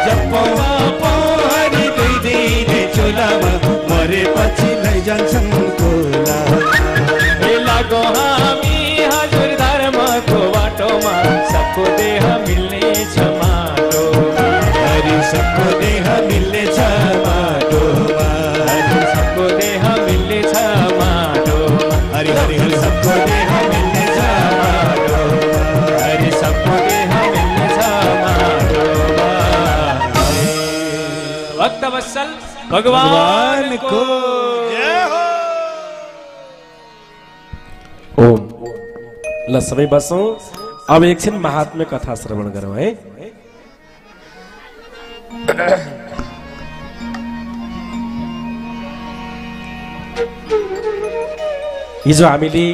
जपौँ जपौँ हरि दुई दिने चोलामा मरेपछि लैजान्छन् खोलामा लागो हामी हजुर धर्मको बाटोमा सबको देह मिल्ने छ माटोमा हरि सबको देह मिल्ने छ माटोमा हरि सबको देह मिल्ने छ माटोमा हरि हरि हरि सबको देह मिल्ने छ माटोमा हरि सबको देह मिल्ने छ माटोमा भक्तवत्सल भगवानको जय हो। ओम ल सबै बसौँ अब एकछिन महात्म्य कथा श्रवण गरौँ है हिजो हामीले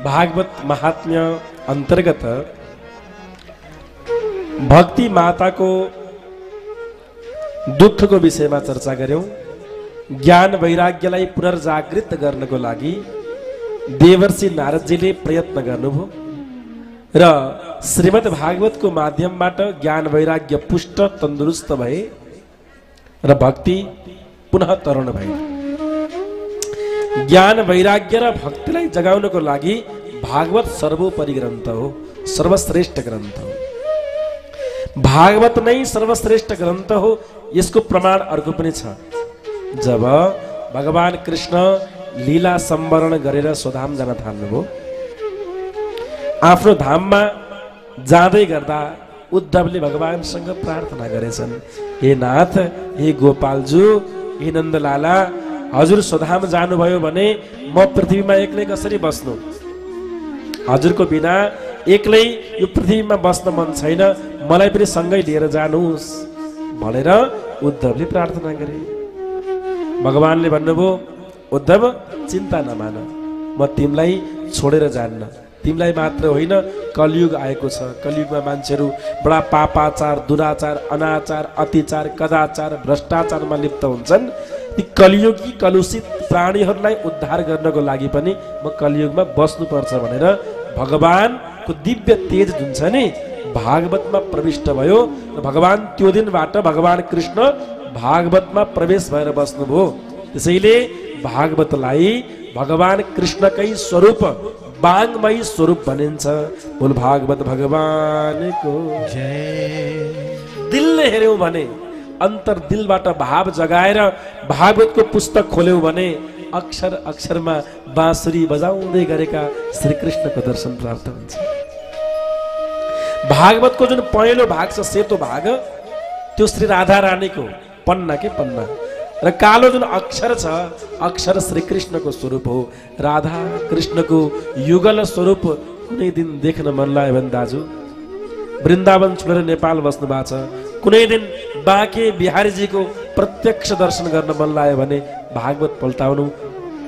भागवत महात्म्य अन्तर्गत भक्ति माताको दुःखको विषयमा चर्चा गर्यौं। ज्ञान वैराग्यलाई पुनर्जागृत गर्नको लागि देवर्षि नारदजीले प्रयत्न गर्नुभयो र श्रीमद् भागवतको माध्यमबाट ज्ञान वैराग्य पुष्ट तन्दुरुस्त भए र भक्ति पुनः तरुण भए। ज्ञान वैराग्य र भक्तिलाई जगाउनको लागि भागवत सर्वोपरि ग्रन्थ हो, सर्वश्रेष्ठ ग्रन्थ हो। भागवत नै सर्वश्रेष्ठ ग्रन्थ हो, यसको प्रमाण अर्को पनि छ। जब भगवान कृष्ण लीला सम्वरण गरेर स्वधाम जान थाल्नुभयो, आफ्नो धाममा जाँदै गर्दा उद्धवले भगवानसँग प्रार्थना गरेछन्, हे नाथ, हे गोपालजू, हे नन्दलाला, हजुर स्वधाम जानुभयो भने म पृथ्वीमा एक्लै कसरी बस्नु? हजुरको बिना एक्लै यो पृथ्वीमा बस्न मन छैन, मलाई पनि सँगै लिएर जानुहोस् भनेर उद्धवले प्रार्थना गरे। भगवानले भन्नुभयो, उद्धव चिन्ता नमान, म तिमीलाई छोडेर जान्न। तिमीलाई मात्र होइन, कलियुग आएको छ। कलियुगमा मान्छेहरू बडा पापाचार, दुराचार, अनाचार, अतिचार, कदाचार, भ्रष्टाचारमा लिप्त हुन्छन्। ती कलियुगी कलुषित प्राणीहरूलाई उद्धार गर्नको लागि पनि म कलियुगमा बस्नुपर्छ भनेर भगवानको दिव्य तेज जुन छ नि भागवतमा प्रविष्ट भयो। भगवान त्यो दिनबाट भगवान कृष्ण भागवतमा प्रवेश भएर बस्नुभयो। त्यसैले भागवतलाई भगवान कृष्णकै स्वरूप, वाङ्मयी स्वरूप भनिन्छ। बोल भागवत भगवानको जय। दिलले हेर्यौं भने, अन्तर दिलबाट भाव जगाएर भागवतको पुस्तक खोल्यौं भने अक्षर अक्षरमा बाँसुरी बजाउँदै गरेका श्री कृष्णको दर्शन प्राप्त हुन्छ। भागवतको जुन पहेँलो भाग छ, सेतो भाग, त्यो श्री राधा रानीको पन्ना के पन्ना, र कालो जुन अक्षर छ, अक्षर श्री कृष्णको स्वरूप हो। राधा कृष्णको युगल स्वरूप कुनै दिन देख्न मन लाग्यो भने दाजु, वृन्दावन छोडेर नेपाल बस्नु भएको छ, कुनै दिन बाँके बिहारीजीको प्रत्यक्ष दर्शन गर्न मन लाग्यो भने भागवत पल्टाउनु,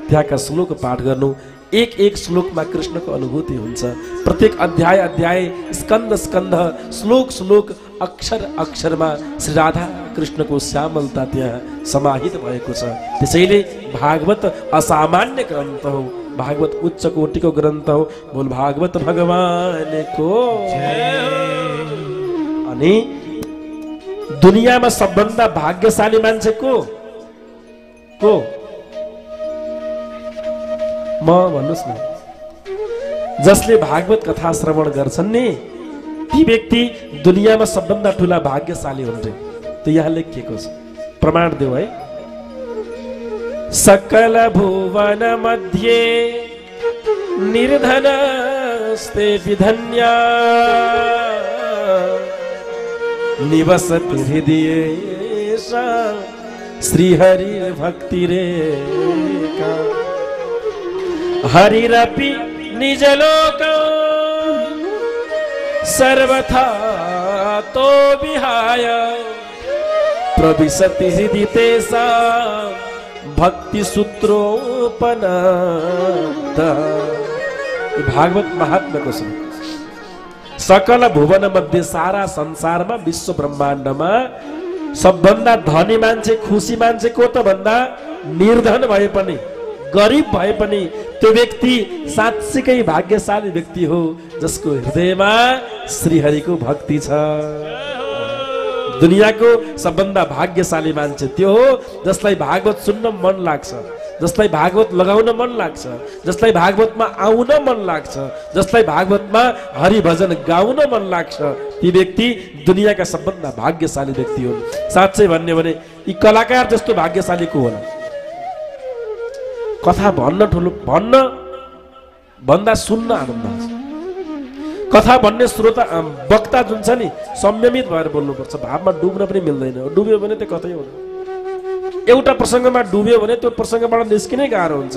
त्यहाँका श्लोक पाठ गर्नु। एक एक श्लोकमा कृष्णको अनुभूति हुन्छ। प्रत्येक अध्याय अध्याय, स्कन्द स्कन्द, श्लोक श्लोक, अक्षर अक्षरमा श्री राधा कृष्णको श्यामलता त्यहाँ समाहित भएको छ। त्यसैले भागवत असामान्य ग्रन्थ हो, भागवत उच्च कोटिको ग्रन्थ हो। बोल भागवत भगवानको अनि दुनियाँमा सबभन्दा भाग्यशाली मान्छे को? म भन्नुहोस् न। जसले भागवत कथा श्रवण गर्छन् नि, ती व्यक्ति दुनियाँमा सबभन्दा ठुला भाग्यशाली हुन् रे। त्यो यहाँ लेखिएको छ, प्रमाण देऊ है। सकल भुवन मध्ये निर्धनस्ते विधन्या निवसति हृदयेषु श्रीहरि भक्ति रेखा हरिरपि निजलोक सर्वथा तो विहाय प्रविशति हृदि तेषां भक्ति सूत्रोपनत। भागवत महात्म्यको छ। सकल भुवन मध्ये, सारा संसारमा, विश्व ब्रह्माण्डमा सबभन्दा धनी मान्छे, खुसी मान्छे को त भन्दा निर्धन भए पनि, गरिब भए पनि त्यो व्यक्ति साँच्चीकै भाग्यशाली व्यक्ति हो, जसको हृदयमा श्रीहरिको भक्ति छ। दुनियाँको सबभन्दा भाग्यशाली मान्छे त्यो हो जसलाई भागवत सुन्न मन लाग्छ, जसलाई भागवत लगाउन मन लाग्छ, जसलाई भागवतमा आउन मन लाग्छ, जसलाई भागवतमा हरिभजन गाउन मन लाग्छ। ती व्यक्ति दुनियाँका सबभन्दा भाग्यशाली व्यक्ति हुन्। साँच्चै भन्ने भने यी कलाकार जस्तो भाग्यशाली को होला? कथा भन्न ठुलो, भन्न भन्दा सुन्न आनन्द आउँछ। कथा भन्ने श्रोता, वक्ता जुन छ नि, संयमित भएर बोल्नुपर्छ। भावमा डुब्न पनि मिल्दैन। डुब्यो भने त्यो कतै हुँदैन। एउटा प्रसङ्गमा डुब्यो भने त्यो प्रसङ्गबाट निस्किनै गाह्रो हुन्छ।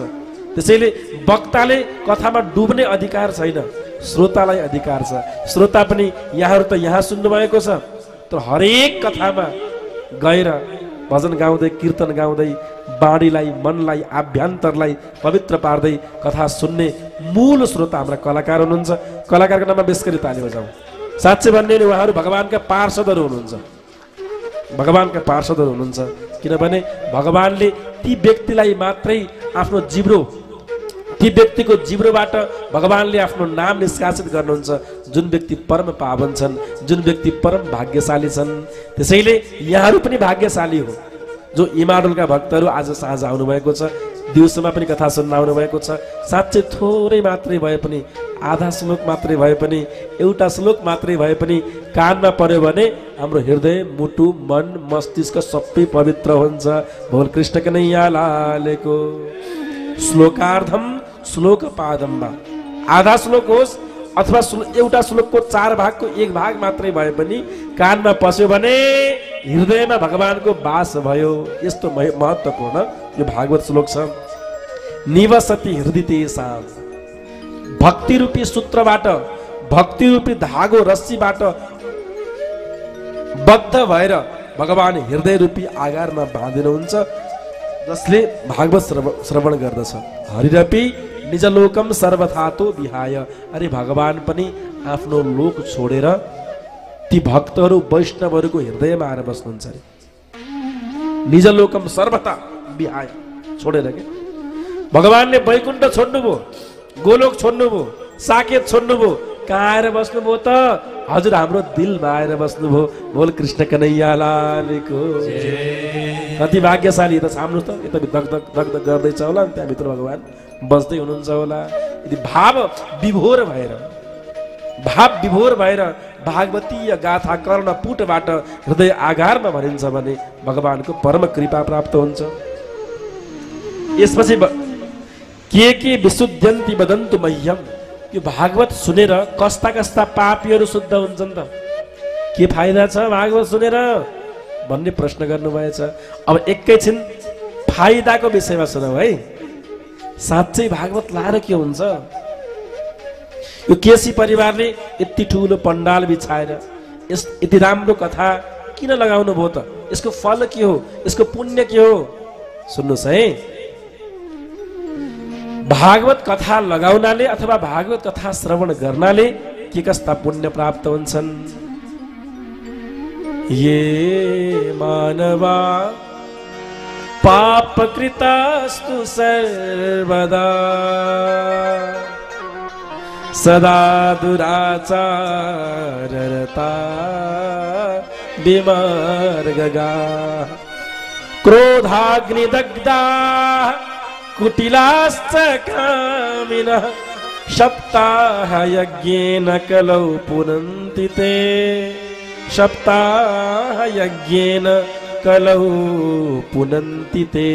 त्यसैले वक्ताले कथामा डुब्ने अधिकार छैन, श्रोतालाई अधिकार छ। श्रोता पनि यहाँहरू त यहाँ सुन्नुभएको छ, तर हरेक कथामा गएर भजन गाउँदै, कीर्तन गाउँदै, बाणीलाई, मनलाई, आभ्यन्तरलाई पवित्र पार्दै कथा सुन्ने मूल श्रोता हाम्रा कलाकार हुनुहुन्छ। कलाकारको नाममा बेस गरी ताली बजाउँ। साँच्चै भन्ने भने उहाँहरू भगवानका पार्षदहरू हुनुहुन्छ। भगवानका पार्षदहरू हुनुहुन्छ, किनभने भगवानले ती व्यक्तिलाई मात्रै आफ्नो जिब्रो, ती व्यक्तिको जिब्रोबाट भगवानले आफ्नो नाम निष्कासित गर्नुहुन्छ जुन व्यक्ति परम पावन छन्, जुन व्यक्ति परम भाग्यशाली छन्। त्यसैले यहाँहरू पनि भाग्यशाली हो जो इमाडोलका भक्तहरू आज साँझ आउनुभएको छ, दिउँसोमा पनि कथा सुन्न आउनुभएको छ। साँच्चै थोरै मात्रै भए पनि, आधा श्लोक मात्रै भए पनि, एउटा श्लोक मात्रै भए पनि कानमा पर्यो भने हाम्रो हृदय, मुटु, मन, मस्तिष्क सबै पवित्र हुन्छ। भोल कृष्ण कन्हैया लालको। श्लोकार्धम श्लोक पादम्बा, आधा श्लोक होस् अथवा एउटा श्लोकको 4 भागको 1 भाग मात्रै भए पनि कानमा पस्यो भने हृदयमा भगवानको वास भयो। यस्तो महत्त्वपूर्ण यो भागवत श्लोक छ। निवसति हृदय तेषां, भक्ति रूपी सूत्रबाट, भक्ति रूपी धागो रस्सीबाट बद्ध भएर भगवान हृदय रूपी आगारमा बाँधिनुहुन्छ, जसले भागवत श्रवण गर्दछ। हरिरपि निजलोकम सर्वथातो विहाय, अरे भगवान पनि आफ्नो लोक छोडेर ती भक्तहरू वैष्णवहरूको हृदयमा आएर बस्नुहुन्छ अरे। निजलोकम सर्वथा विहाय, छोडेर के भगवानले वैकुण्ठ छोड्नुभयो, गोलोक छोड्नुभयो, साकेत छोड्नुभयो, कहाँ आएर बस्नुभयो त? हजुर हाम्रो दिलमा आएर बस्नुभयो। बोल कृष्ण कन्हैया लालको। कति भाग्यशाली त, छाम्नुहोस् त, यता दगदग गर्दैछ होला, त्यहाँभित्र भगवान बस्दै हुनुहुन्छ होला। यदि भाव विभोर भएर भागवतीय गाथा कर्ण पुटबाट हृदय आगारमा भनिन्छ भने भगवानको परम कृपा प्राप्त हुन्छ। यसपछि के विशुद्धन्ति वदन्तु मह्यम, यो भागवत सुनेर कस्ता कस्ता पापीहरू शुद्ध हुन्छन् त? के फाइदा छ भागवत सुनेर भन्ने प्रश्न गर्नुभएछ। अब एकैछिन फाइदाको विषयमा सुनौ है। साँच्चै भागवत लाएर के हुन्छ? यो केसी परिवारले यति ठुलो पण्डाल बिछाएर यति राम्रो कथा किन लगाउनु भयो त? यसको फल के हो? यसको पुण्य के हो? सुन्नुहोस् है, भागवत कथा लगाउनाले अथवा भागवत कथा श्रवण गर्नाले के कस्ता पुण्य प्राप्त हुन्छन्? ये मानवा पापकृतास्तु सर्वदा सदा दुराचाररता विमार्गगा क्रोधाग्निदग्धा कुटिलाश्च कामिनः सप्ताहयज्ञेन कलौ पुनन्ति ते सप्ताहयज्ञेन कलौ पुनन्ति ते।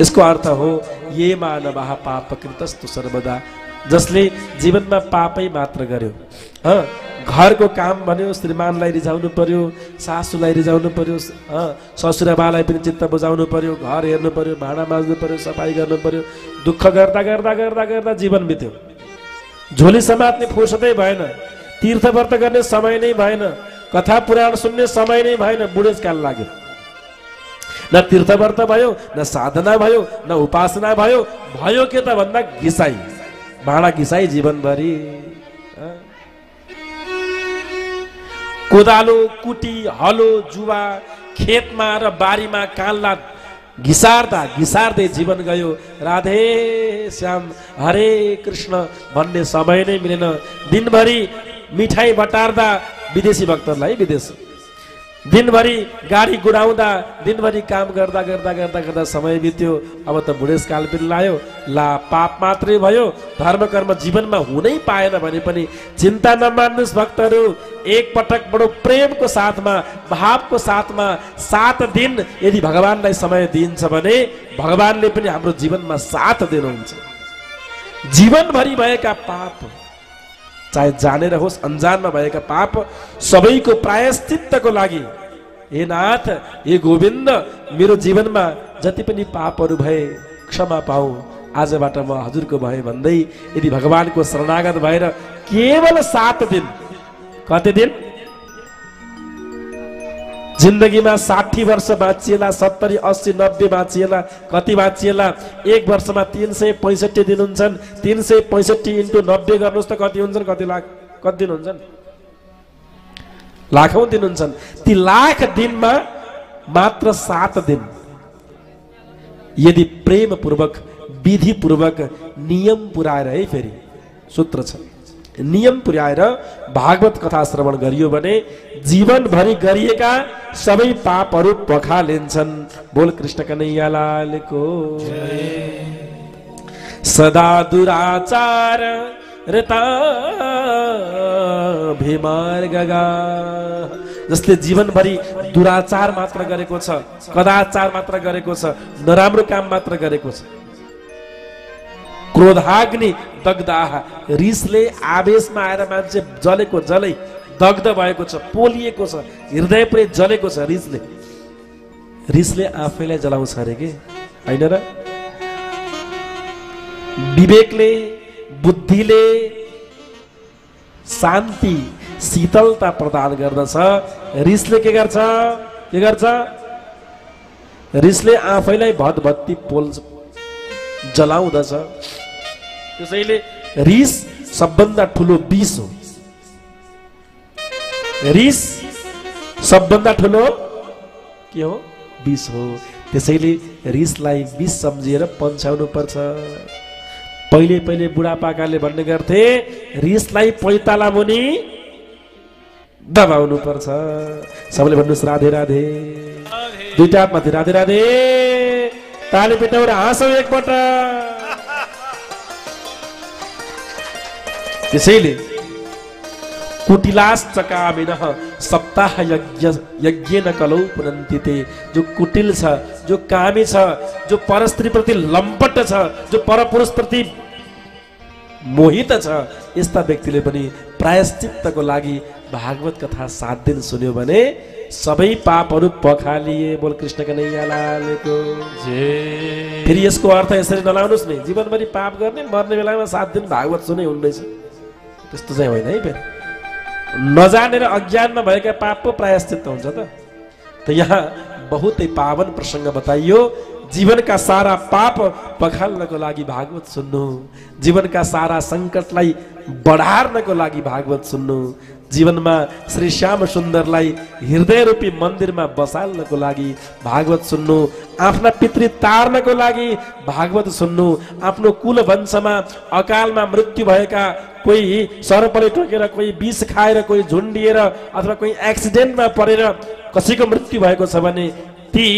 इसको अर्थ हो ये मानवः पापकृतस्तु सर्वदा, जसले जीवनमा पापै मात्र गर्यो। घरको काम भन्यो, श्रीमानलाई रिझाउनु पर्यो, सासूलाई रिझाउनु पर्यो, ससुराबालाई पनि चित्त बुझाउनु पर्यो, घर हेर्नु पर्यो, भाँडा माझ्नु पर्यो, सफाई गर्नु पर्यो। दुःख गर्दा गर्दा गर्दा गर्दा जीवन बित्यो। झोली समात्ने फुर्सदै भएन, तीर्थव्रत गर्ने समय नै भएन, कथा पुराण सुन्ने समय नै भएन, बुढेसकाल लाग्यो। न तीर्थव्रत भयो, न साधना भयो, न उपासना भयो। भयो के त भन्दा घिसाई, भाँडा घिसाई जीवनभरि। कोदालो, कुटी, हलो, जुवा खेतमा र बारीमा कान्ला घिसार्दै जीवन गयो। राधे श्याम हरे कृष्ण भन्ने समय नै मिलेन। दिनभरि मिठाई बटार्दा विदेशी भक्तहरूलाई विदेश, दिनभरि गाडी गुडाउँदा, दिनभरि काम गर्दा गर्दा गर्दा गर्दा समय बित्यो। अब त बुढेसकाल पनि लाग्यो। ला पाप मात्रै भयो, धर्म कर्म जीवनमा हुनै पाएन भने पनि चिन्ता नमान्नुहोस् भक्तहरू। एक पटक बडो प्रेमको साथमा, भावको साथमा 7 दिन यदि भगवानलाई समय दिन्छ भने भगवानले पनि हाम्रो जीवनमा साथ दिनुहुन्छ। जीवनभरि भएका पाप, चाहे जानेर होस् अनजानमा भएका पाप, सबैको प्रायश्चित्तको लागि हे नाथ, हे गोविन्द, मेरो जीवनमा जति पनि पापहरू भए क्षमा पाऊ, आजबाट म हजुरको भए भन्दै यदि भगवानको शरणागत भएर केवल 7 दिन, कति दिन जिन्दगीमा 60 वर्ष बाँचिएला, 70, 80, 90 बाँचिएला, कति बाँचिएला? 1 वर्षमा 365 दिन हुन्छन्। 365 × 90 गर्नुहोस् त कति हुन्छन्? कति लाख, कति दिन हुन्छन्? लाखौं दिन हुन्छन्। ती लाख दिनमा मात्र 7 दिन यदि प्रेम पूर्वक विधि पूर्वक नियम पुर्याएर, है फेरि सूत्र छ, नियम पुर्याएर भागवत कथा श्रवण गरियो भने जीवनभरि गरिएका सबै पापहरू पखालिन्छन्। बोल कृष्ण कन्हैया लालको सदा दुराचार रता भिमार्गगा, जसले जीवनभरि दुराचार मात्र गरेको छ, कदाचार मात्र गरेको छ, नराम्रो काम मात्र गरेको छ। क्रोधाग्नि दग्धाः, रिसले आवेशमा आएर मान्छे जलेको जलै दग्ध भएको छ, पोलिएको छ, हृदय पुरै जलेको छ रिसले। रिसले आफैलाई जलाउँछ अरे के हैन र? विवेकले, बुद्धिले शान्ति शीतलता प्रदान गर्दछ। रिसले के गर्छ? के गर्छ? रिसले आफैलाई भदभत्ती पोल्छ, जलाउँदछ। त्यसैले रिस सबभन्दा ठुलो विष हो। रिस सबभन्दा ठुलो के हो? विष हो। त्यसैले रिसलाई विष सम्झिएर पन्छाउनु पर्छ। पहिले पहिले बुढापाकाले भन्ने गर्थे रिसलाई पैताला मुनि दबाउनु पर्छ। सबैले भन्नुहोस् राधे राधे। दुईटा हातमाथि राधे राधे, ताली पिटाउन हाँसौ एकपल्ट। त्यसैले कुटिलाश्च कामिनः सप्ताह यज्ञेन कलौ पुनन्ति ते, जो कुटिल छ, जो कामी छ, जो परस्त्री प्रति लम्पट छ, जो परपुरुष प्रति मोहित छ, यस्ता व्यक्तिले पनि प्रायश्चित्तको लागि भागवत कथा 7 दिन सुन्यो भने सबै पापहरू पखालिए। बोल कृष्ण कन्हैया लालको जय। फेरि यसको अर्थ यसरी नलाउनुस् नि, जीवनभरि पाप गर्ने, मर्ने बेलामा 7 दिन भागवत सुनै हुँदैछ, त्यस्तो चाहिँ होइन है। फेरि नजानेर अज्ञानमा भएका पाप पो प्रायश्चित्त हुन्छ त यहाँ बहुतै पावन प्रसंग बताइयो। जीवनका सारा पाप पखाल्नको लागि भागवत सुन्नु, जीवनका सारा संकटलाई बढार्नको लागि भागवत सुन्नु, जीवनमा श्री श्याम सुन्दरलाई हृदय रूपी मन्दिरमा बसाल्नको लागि भागवत सुन्नु, आफ्ना पितृ तार्नको लागि भागवत सुन्नु, आफ्नो कुल वंशमा अकालमा मृत्यु भएका, कोही सर्पले टोकेर, कोही विष खाएर, कोही झुन्डिएर अथवा कोही एक्सिडेन्टमा परेर कसैको मृत्यु भएको छ भने ती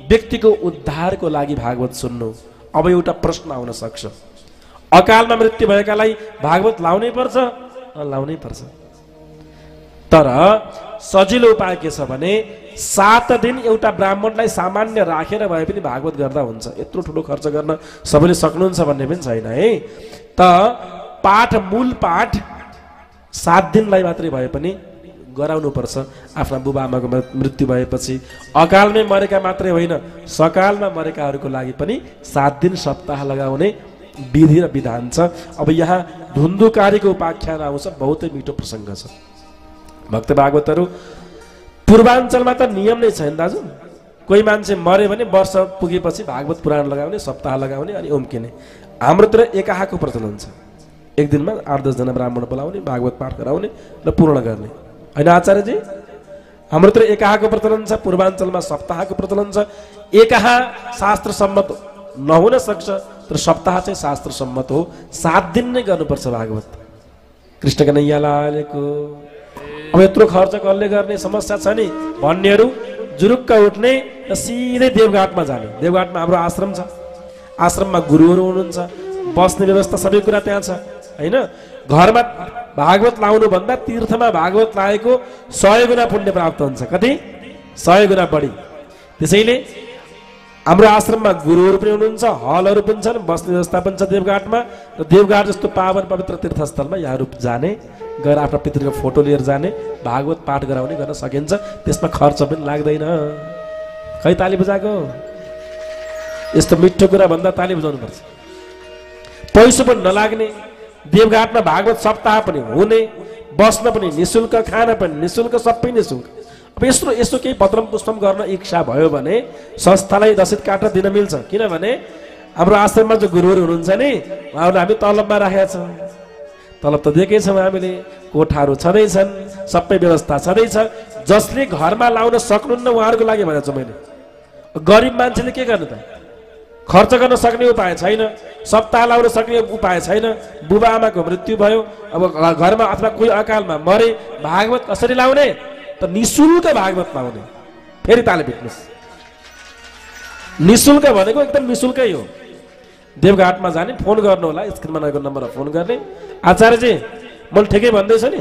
व्यक्तिको उद्धारको लागि भागवत सुन्नु। अब एउटा प्रश्न आउन सक्छ, अकालमा मृत्यु भएकालाई भागवत लाउनै पर्छ? लाउनै पर्छ। तर सजिलो उपाय के छ भने 7 दिन एउटा ब्राह्मणलाई सामान्य राखेर भए पनि भागवत गर्दा हुन्छ। यत्रो ठुलो खर्च गर्न सबैले सक्नुहुन्छ भन्ने पनि छैन है। त पाठ, मूल पाठ 7 दिनलाई मात्रै भए पनि गराउनु पर्छ। आफ्ना बुबा आमाको मृत्यु भएपछि अकालमै मरेका मात्रै होइन, सकालमा मरेकाहरूको लागि पनि 7 दिन सप्ताह लगाउने विधि र विधान छ। अब यहाँ धुन्धुकारीको उपाख्यान आउँछ, बहुतै मिठो प्रसङ्ग छ। भक्त भागवतहरू पूर्वाञ्चलमा त नियम नै छैन दाजु। कोही मान्छे मरे भने वर्ष पुगेपछि भागवत पुराण लगाउने, सप्ताह लगाउने अनि उम्किने। हाम्रोतिर एकाहाको प्रचलन छ, एक दिनमा 8-10 जना ब्राह्मण बोलाउने, भागवत पाठ गराउने र पूर्ण गर्ने, होइन आचार्यजी? हाम्रोतिर एकाहाको प्रचलन छ, पूर्वाञ्चलमा सप्ताहको प्रचलन छ। एकाहा शास्त्र सम्मत नहुन सक्छ, तर सप्ताह चाहिँ शास्त्र सम्मत हो। 7 दिन नै गर्नुपर्छ भागवत। कृष्ण कन्हैया लालको। अब यत्रो खर्च कसले गर्ने समस्या छ नि भन्नेहरू जुरुक्क उठ्ने र सिधै देवघाटमा जाने। देवघाटमा हाम्रो आश्रम छ, आश्रममा गुरुहरू हुनुहुन्छ, बस्ने व्यवस्था सबै कुरा त्यहाँ छ, होइन? घरमा भागवत लाउनु भन्दा तीर्थमा भागवत लागेको 100 गुणा पुण्य प्राप्त हुन्छ। कति? 100 गुणा बढी। त्यसैले हाम्रो आश्रममा गुरुहरू पनि हुनुहुन्छ, हलहरू पनि छन्, बस्ने व्यवस्था पनि छ देवघाटमा। र देवघाट जस्तो पावन पवित्र तीर्थस्थलमा यहाँहरू जाने, गएर आफ्ना पितृको फोटो लिएर जाने, भागवत पाठ गराउने गर्न सकिन्छ। त्यसमा खर्च पनि लाग्दैन। खै ताली बजाएको? यस्तो मिठो कुरा भन्दा ताली बजाउनु पर्छ। पैसा पनि नलाग्ने, देवघाटमा भागवत सप्ताह पनि हुने, बस्न पनि निशुल्क, खान पनि निशुल्क, सबै निशुल्क। अब यसो केही पत्रम पुष्पम गर्न इच्छा भयो भने संस्थालाई रसिद काटेर दिन मिल्छ। किनभने हाम्रो आश्रममा जो गुरुहरू हुनुहुन्छ नि उहाँहरूलाई हामी तलबमा राखेका छौँ। तलब त दिएकै छौँ हामीले, कोठाहरू छँदैछन्, सबै व्यवस्था छँदैछ। जसले घरमा लाउन सक्नुहुन्न उहाँहरूको लागि भनेको छु मैले। गरिब मान्छेले के गर्नु त? खर्च गर्न सक्ने उपाय छैन, सप्ताह लाउन सक्ने उपाय छैन, बुबा आमाको मृत्यु भयो, अब घरमा अथवा कोही अकालमा मरे, भागवत कसरी लाउने? त निशुल्क भागवत लाउने। फेरि ताले भेट्नुहोस्, निशुल्क भनेको एकदम निशुल्कै हो। देवघाटमा जाने फोन गर्नु होला, स्क्रिनमा नगएको नम्बरमा फोन गर्ने। आचार्यजी मैले ठिकै भन्दैछु नि,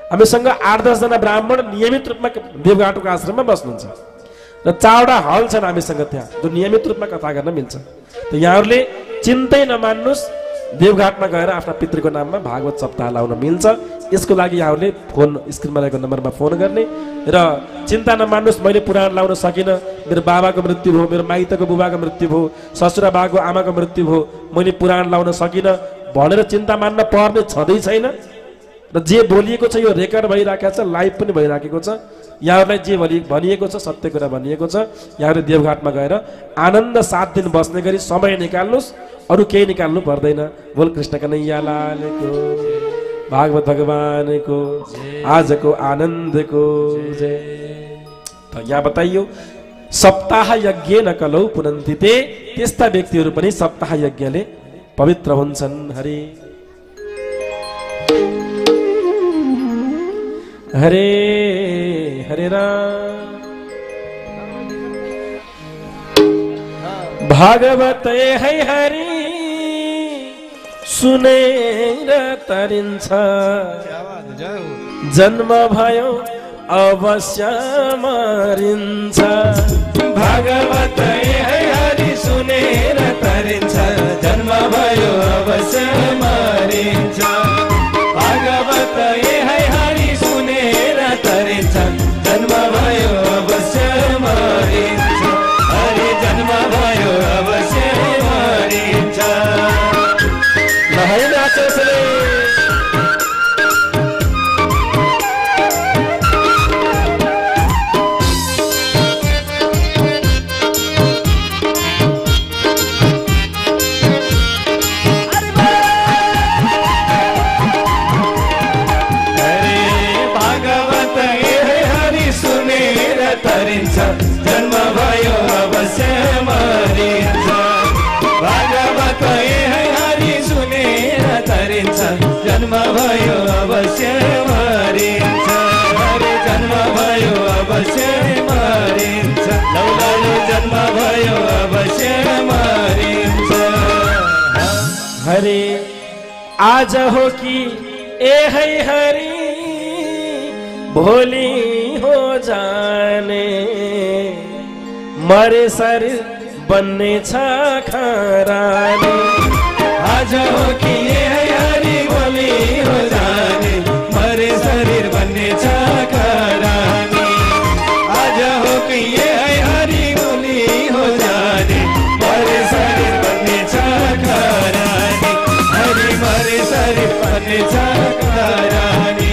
हामीसँग 8-10 जना ब्राह्मण नियमित रूपमा देवघाटको आश्रममा बस्नुहुन्छ र 4वटा हल छन् हामीसँग त्यहाँ, जो नियमित रूपमा कथा गर्न मिल्छ। त यहाँहरूले चिन्तै नमान्नुहोस्, देवघाटमा गएर आफ्ना पितृको नाममा भागवत सप्ताह लाउन मिल्छ। यसको लागि यहाँहरूले फोन स्क्रिनमा रहेको नम्बरमा फोन गर्ने र चिन्ता नमान्नुहोस् मैले पुराण लाउन सकिनँ, मेरो बाबाको मृत्यु भयो, मेरो माइतको बुबाको मृत्यु भयो, ससुरा बाको आमाको मृत्यु भयो, मैले पुराण लाउन सकिनँ भनेर चिन्ता मान्न पर्ने छँदै छैन। र जे बोलिएको छ यो रेकर्ड भइराखेको छ, लाइभ पनि भइराखेको छ। यहाँहरूलाई जे भनिएको छ सत्य कुरा भनिएको छ। यहाँहरू देवघाटमा गएर आनन्द 7 दिन बस्ने गरी समय निकाल्नुहोस्, अरू केही निकाल्नु पर्दैन। बोल कृष्ण कन्हैया लालको, भागवत भगवानको आजको आनन्दको जय। त यहाँ बताइयो सप्ताह यज्ञ न कलौ पुनन्ति ते, त्यस्ता व्यक्तिहरू पनि सप्ताह यज्ञले पवित्र हुन्छन्। हरे हरे हरे राम। भागवत है हरि सुनेर तरिन्छ, जन्म भयो अवश्य मरिन्छ। भागवत है हरि सुनेर तरिन्छ, जन्म भयो अवश्य मरिन्छ। भागवत है हरि सुनेर तरिन्छ, जन्म भयो अवश्य मरिन्छ। हरि जन्म भयो अवश्य मरिन्छ। जन्म भयो अवश्य मरिन्छ। भागवत है हरि सुनेर तरिन्छ, जन्म भयो अवश्य मरिन्छ। हरि जन्म भयो अवश्य मरिन्छ। लौलालु जन्म भयो अवश्य मरिन्छ। हरे आज हो कि ए है हरि भोलि हो जाने, मरे शरीर बन्ने छ खरानी। आज हो कि ये है हरि भोलि हो जाने, मरे शरीर बन्ने छ खरानी। आज हो कि ये है हरि भोलि हो जाने, मरे शरीर बन्ने छ खरानी। हरि मरे शरीर बन्ने छ खरानी।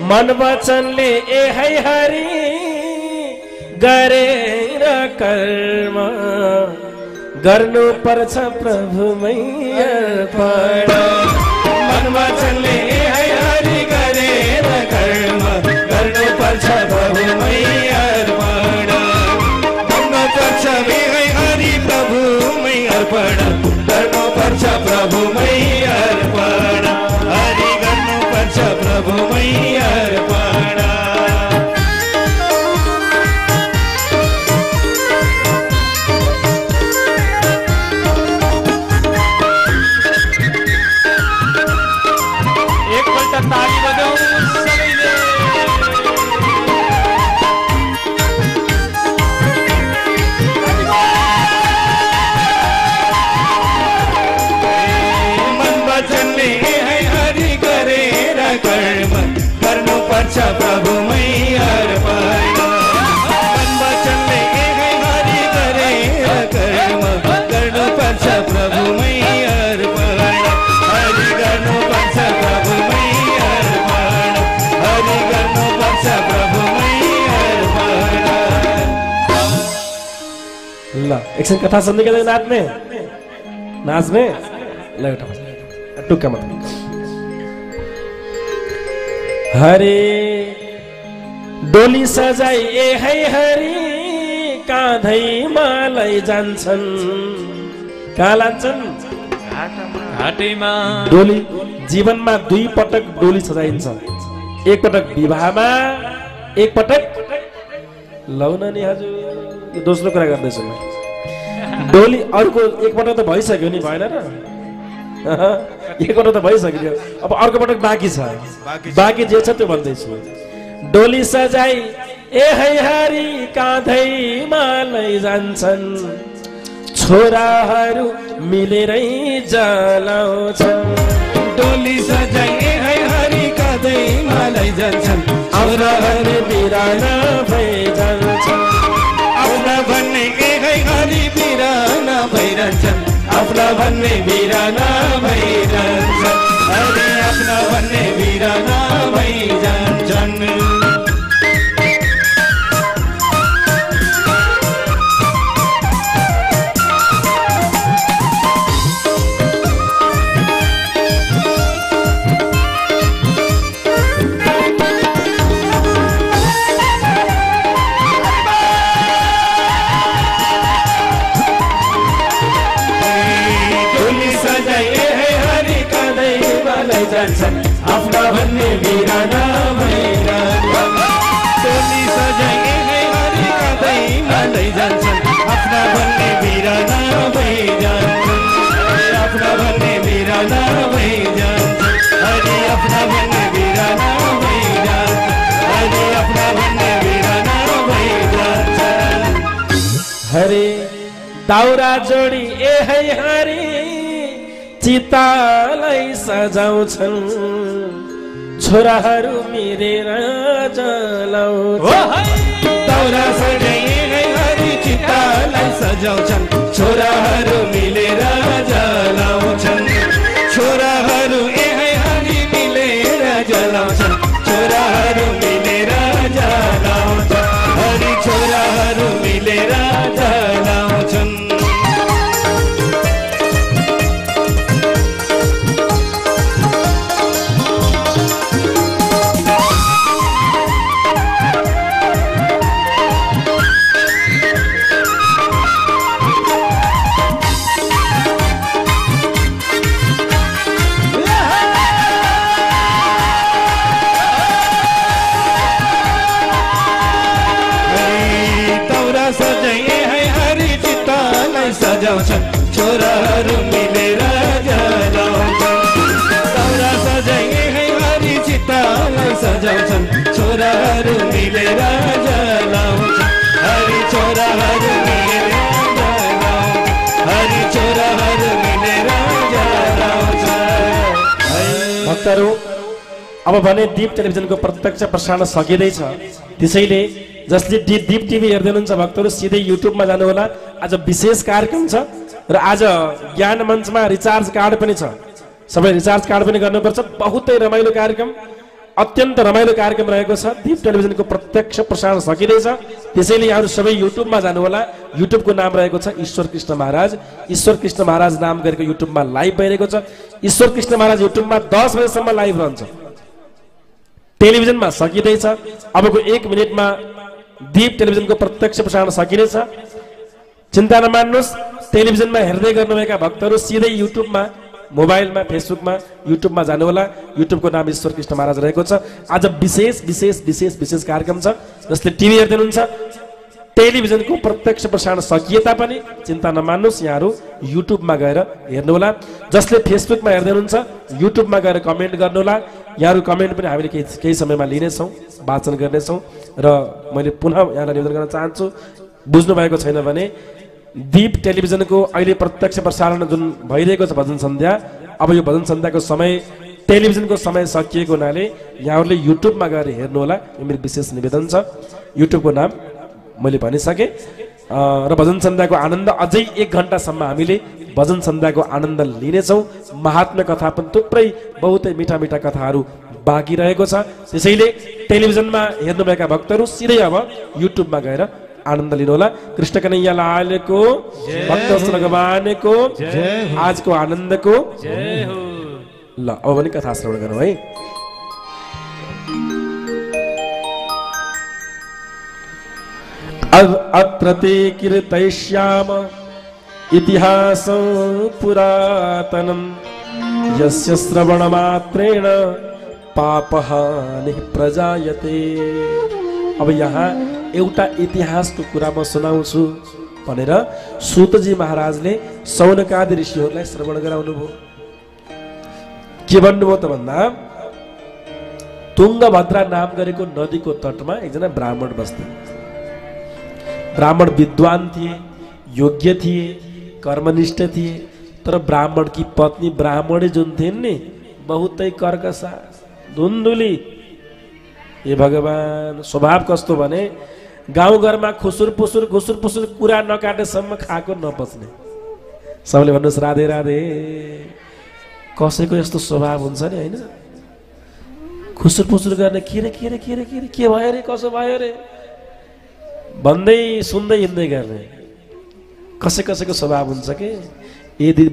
मन वचनले ए है हरि गरेर कर्म, गर्नु पर्छ प्रभुमै अर्पण। मन वचनले ए है हरि गरेर कर्म, गर्नु पर्छ प्रभुमै अर्पण। गर्नु पर्छ है हरि प्रभुमै अर्पण, गर्नु पर्छ प्रभुमै अर्पण। हरि गर्नु पर्छ प्रभुमै अर्पण। एकपल्ट ताली बजाऊ। गर्नुपर्छ प्रभुमै अर्पण मन वचनले एकै हरि गरेर कर्म गर्नुपर्छ प्रभुमै अर्पण हरि गर्नुपर्छ प्रभुमै अर्पण हरि गर्नुपर्छ प्रभुमै अर्पण। ल एकछिन कथा सुन्ने के नाच्ने नाच्ने ल एउटा टुक्का मात्र हरे डोली सजाई ए है हरि काँधैमा लैजान्छन् कहाँ लान्छन् घाटैमा डोली जीवनमा 2 पटक डोली सजाइन्छ एक पटक विवाहमा एक पटक लौन नि हजुर यो दोस्रो कुरा गर्दैछु म डोली अर्को एक पटक त भइसक्यो नि भएन र एक पटक त भइसक्यो अब अर्को पटक बाँकी छ बाँकी जे छ त्यो भन्दैछु डोली सजाई ए है हरि काँधैमा लैजान्छन् छोराहरू मिलेरै जलाउँछन् डोली सजाई ए है हरि काँधैमा लैजान्छन् छोराहरू बिराना भइजान्छन् आफ्ना भन्ने एकै हरि बिराना भइरहन्छन् आफ्ना भन्ने बिराना भइरहन्छन् हरि आफ्ना भन्ने बिराना भइजान्छन्। आफ्ना भन्ने बिराना भइरहन्छन् टोली सजाई एकै हरि काँधैमा लैजान्छन् आफ्ना भन्ने बिराना भइजान्छन् आफ्ना भन्ने बिराना भइजान्छन् हरि आफ्ना भन्ने बिराना भइजान्छन् हरि आफ्ना भन्ने बिराना भइजान्छन्। हरे दाउरा जोडी ए है हरि चितालाई सजाउँछन् छोराहरू मिलेर जलाउँछन् दाउरा सजाई एकै हरि चितालाई सजाउँछन् छोराहरू मिलेर जलाउँछन् छोराहरू एकै हरि मिलेर जलाउँछन् छोराहरू मिलेर जलाउँछन् हरि छोराहरू मिलेर जलाउँछन्। सजाउँछन् छोराहरू मिलेर जलाउँछन् दाउरा सजाई एकै हरि चितालाई सजाउँछन् छोराहरू मिलेर जलाउँछन् हरि छोराहरू मिलेर जलाउँछन् हरि छोराहरू मिलेर जलाउँछन्। भक्तहरू अब भने दीप टेलिभिजनको प्रत्यक्ष प्रसारण सकिँदैछ त्यसैले जसले दीप टिभी हेर्दै हुनुहुन्छ भक्तहरू सिधै युट्युबमा जानुहोला आज विशेष कार्यक्रम छ र आज ज्ञान मञ्चमा रिचार्ज कार्ड पनि छ सबै रिचार्ज कार्ड पनि गर्नुपर्छ बहुतै रमाइलो कार्यक्रम अत्यन्त रमाइलो कार्यक्रम रहेको छ दीप टेलिभिजनको प्रत्यक्ष प्रसारण सकिँदैछ त्यसैले यहाँहरू सबै युट्युबमा जानुहोला युट्युबको नाम रहेको छ ईश्वर कृष्ण महाराज नाम गरेको युट्युबमा लाइभ भइरहेको छ ईश्वर कृष्ण महाराज युट्युबमा 10 बजेसम्म लाइभ रहन्छ टेलिभिजनमा सकिँदैछ अबको 1 मिनेटमा दीप टेलिभिजनको प्रत्यक्ष प्रसारण सकिनेछ चिन्ता नमान्नुहोस् टेलिभिजनमा हेर्दै गर्नुभएका भक्तहरू सिधै युट्युबमा मोबाइलमा फेसबुकमा युट्युबमा जानुहोला युट्युबको नाम ईश्वर कृष्ण महाराज रहेको छ आज विशेष कार्यक्रम छ जसले टिभी हेर्दै हुनुहुन्छ टेलिभिजनको प्रत्यक्ष प्रसारण सकिए तापनि चिन्ता नमान्नुहोस् यहाँहरू युट्युबमा गएर हेर्नुहोला जसले फेसबुकमा हेर्दै हुनुहुन्छ युट्युबमा गएर कमेन्ट गर्नुहोला यहाँहरू कमेन्ट पनि हामीले केही समयमा लिनेछौँ वाचन गर्नेछौँ र मैले पुनः यहाँलाई निवेदन गर्न चाहन्छु बुझ्नु भएको छैन भने दीप टेलिभिजनको अहिले प्रत्यक्ष प्रसारण जुन भइरहेको छ भजन सन्ध्या अब यो भजन सन्ध्याको समय टेलिभिजनको समय सकिएको हुनाले यहाँहरूले युट्युबमा गएर हेर्नु होला, यो मेरो विशेष निवेदन छ। युट्युबको नाम मैले भनिसकेँ र भजन सन्ध्याको आनन्द अझै 1 घण्टासम्म हामीले भजन सन्ध्याको आनन्द लिनेछौँ। महात्म्य कथा पनि थुप्रै बहुतै मिठा मिठा कथाहरू बाँकी रहेको छ। त्यसैले टेलिभिजनमा हेर्नुभएका भक्तहरू सिधै अब युट्युबमा गएर आनन्द लिनुहोला। कृष्ण कन्हैया लालको, भक्त भगवानको आजको आनन्दको ल। अब पनि कथा श्रवण गरौँ है। अत्र ते कीर्तयिष्याम इतिहासं पुरातनं यस्य श्रवणमात्रेण पापहानिः प्रजायते। अब यहाँ एउटा इतिहासको कुरा म सुनाउँछु भनेर सूतजी महाराजले सौनकादि ऋषिहरूलाई श्रवण गराउनु भयो। के भन्नुभयो त भन्दा, तुङ्गभद्रा नाम गरेको नदीको तटमा एकजना ब्राह्मण बस्थे। ब्राह्मण विद्वान थिए, योग्य थिए, कर्मनिष्ठ थिए, तर ब्राह्मणकी पत्नी ब्राह्मणी जुन थिइन् नि बहुतै कर्कशा, धुन्धुली। हे भगवान, स्वभाव कस्तो भने गाउँघरमा खुसुर पुसुर कुरा नकाटेसम्म खाएको नपच्ने। सबैले भन्नुहोस् राधे राधे। कसैको यस्तो स्वभाव हुन्छ नि होइन? खुसुर पुसुर गर्ने के रे के रे के रे के रे, के भयो रे, कसो भयो रे भन्दै सुन्दै हिँड्दै गर्ने कसै कसैको स्वभाव हुन्छ के। यदि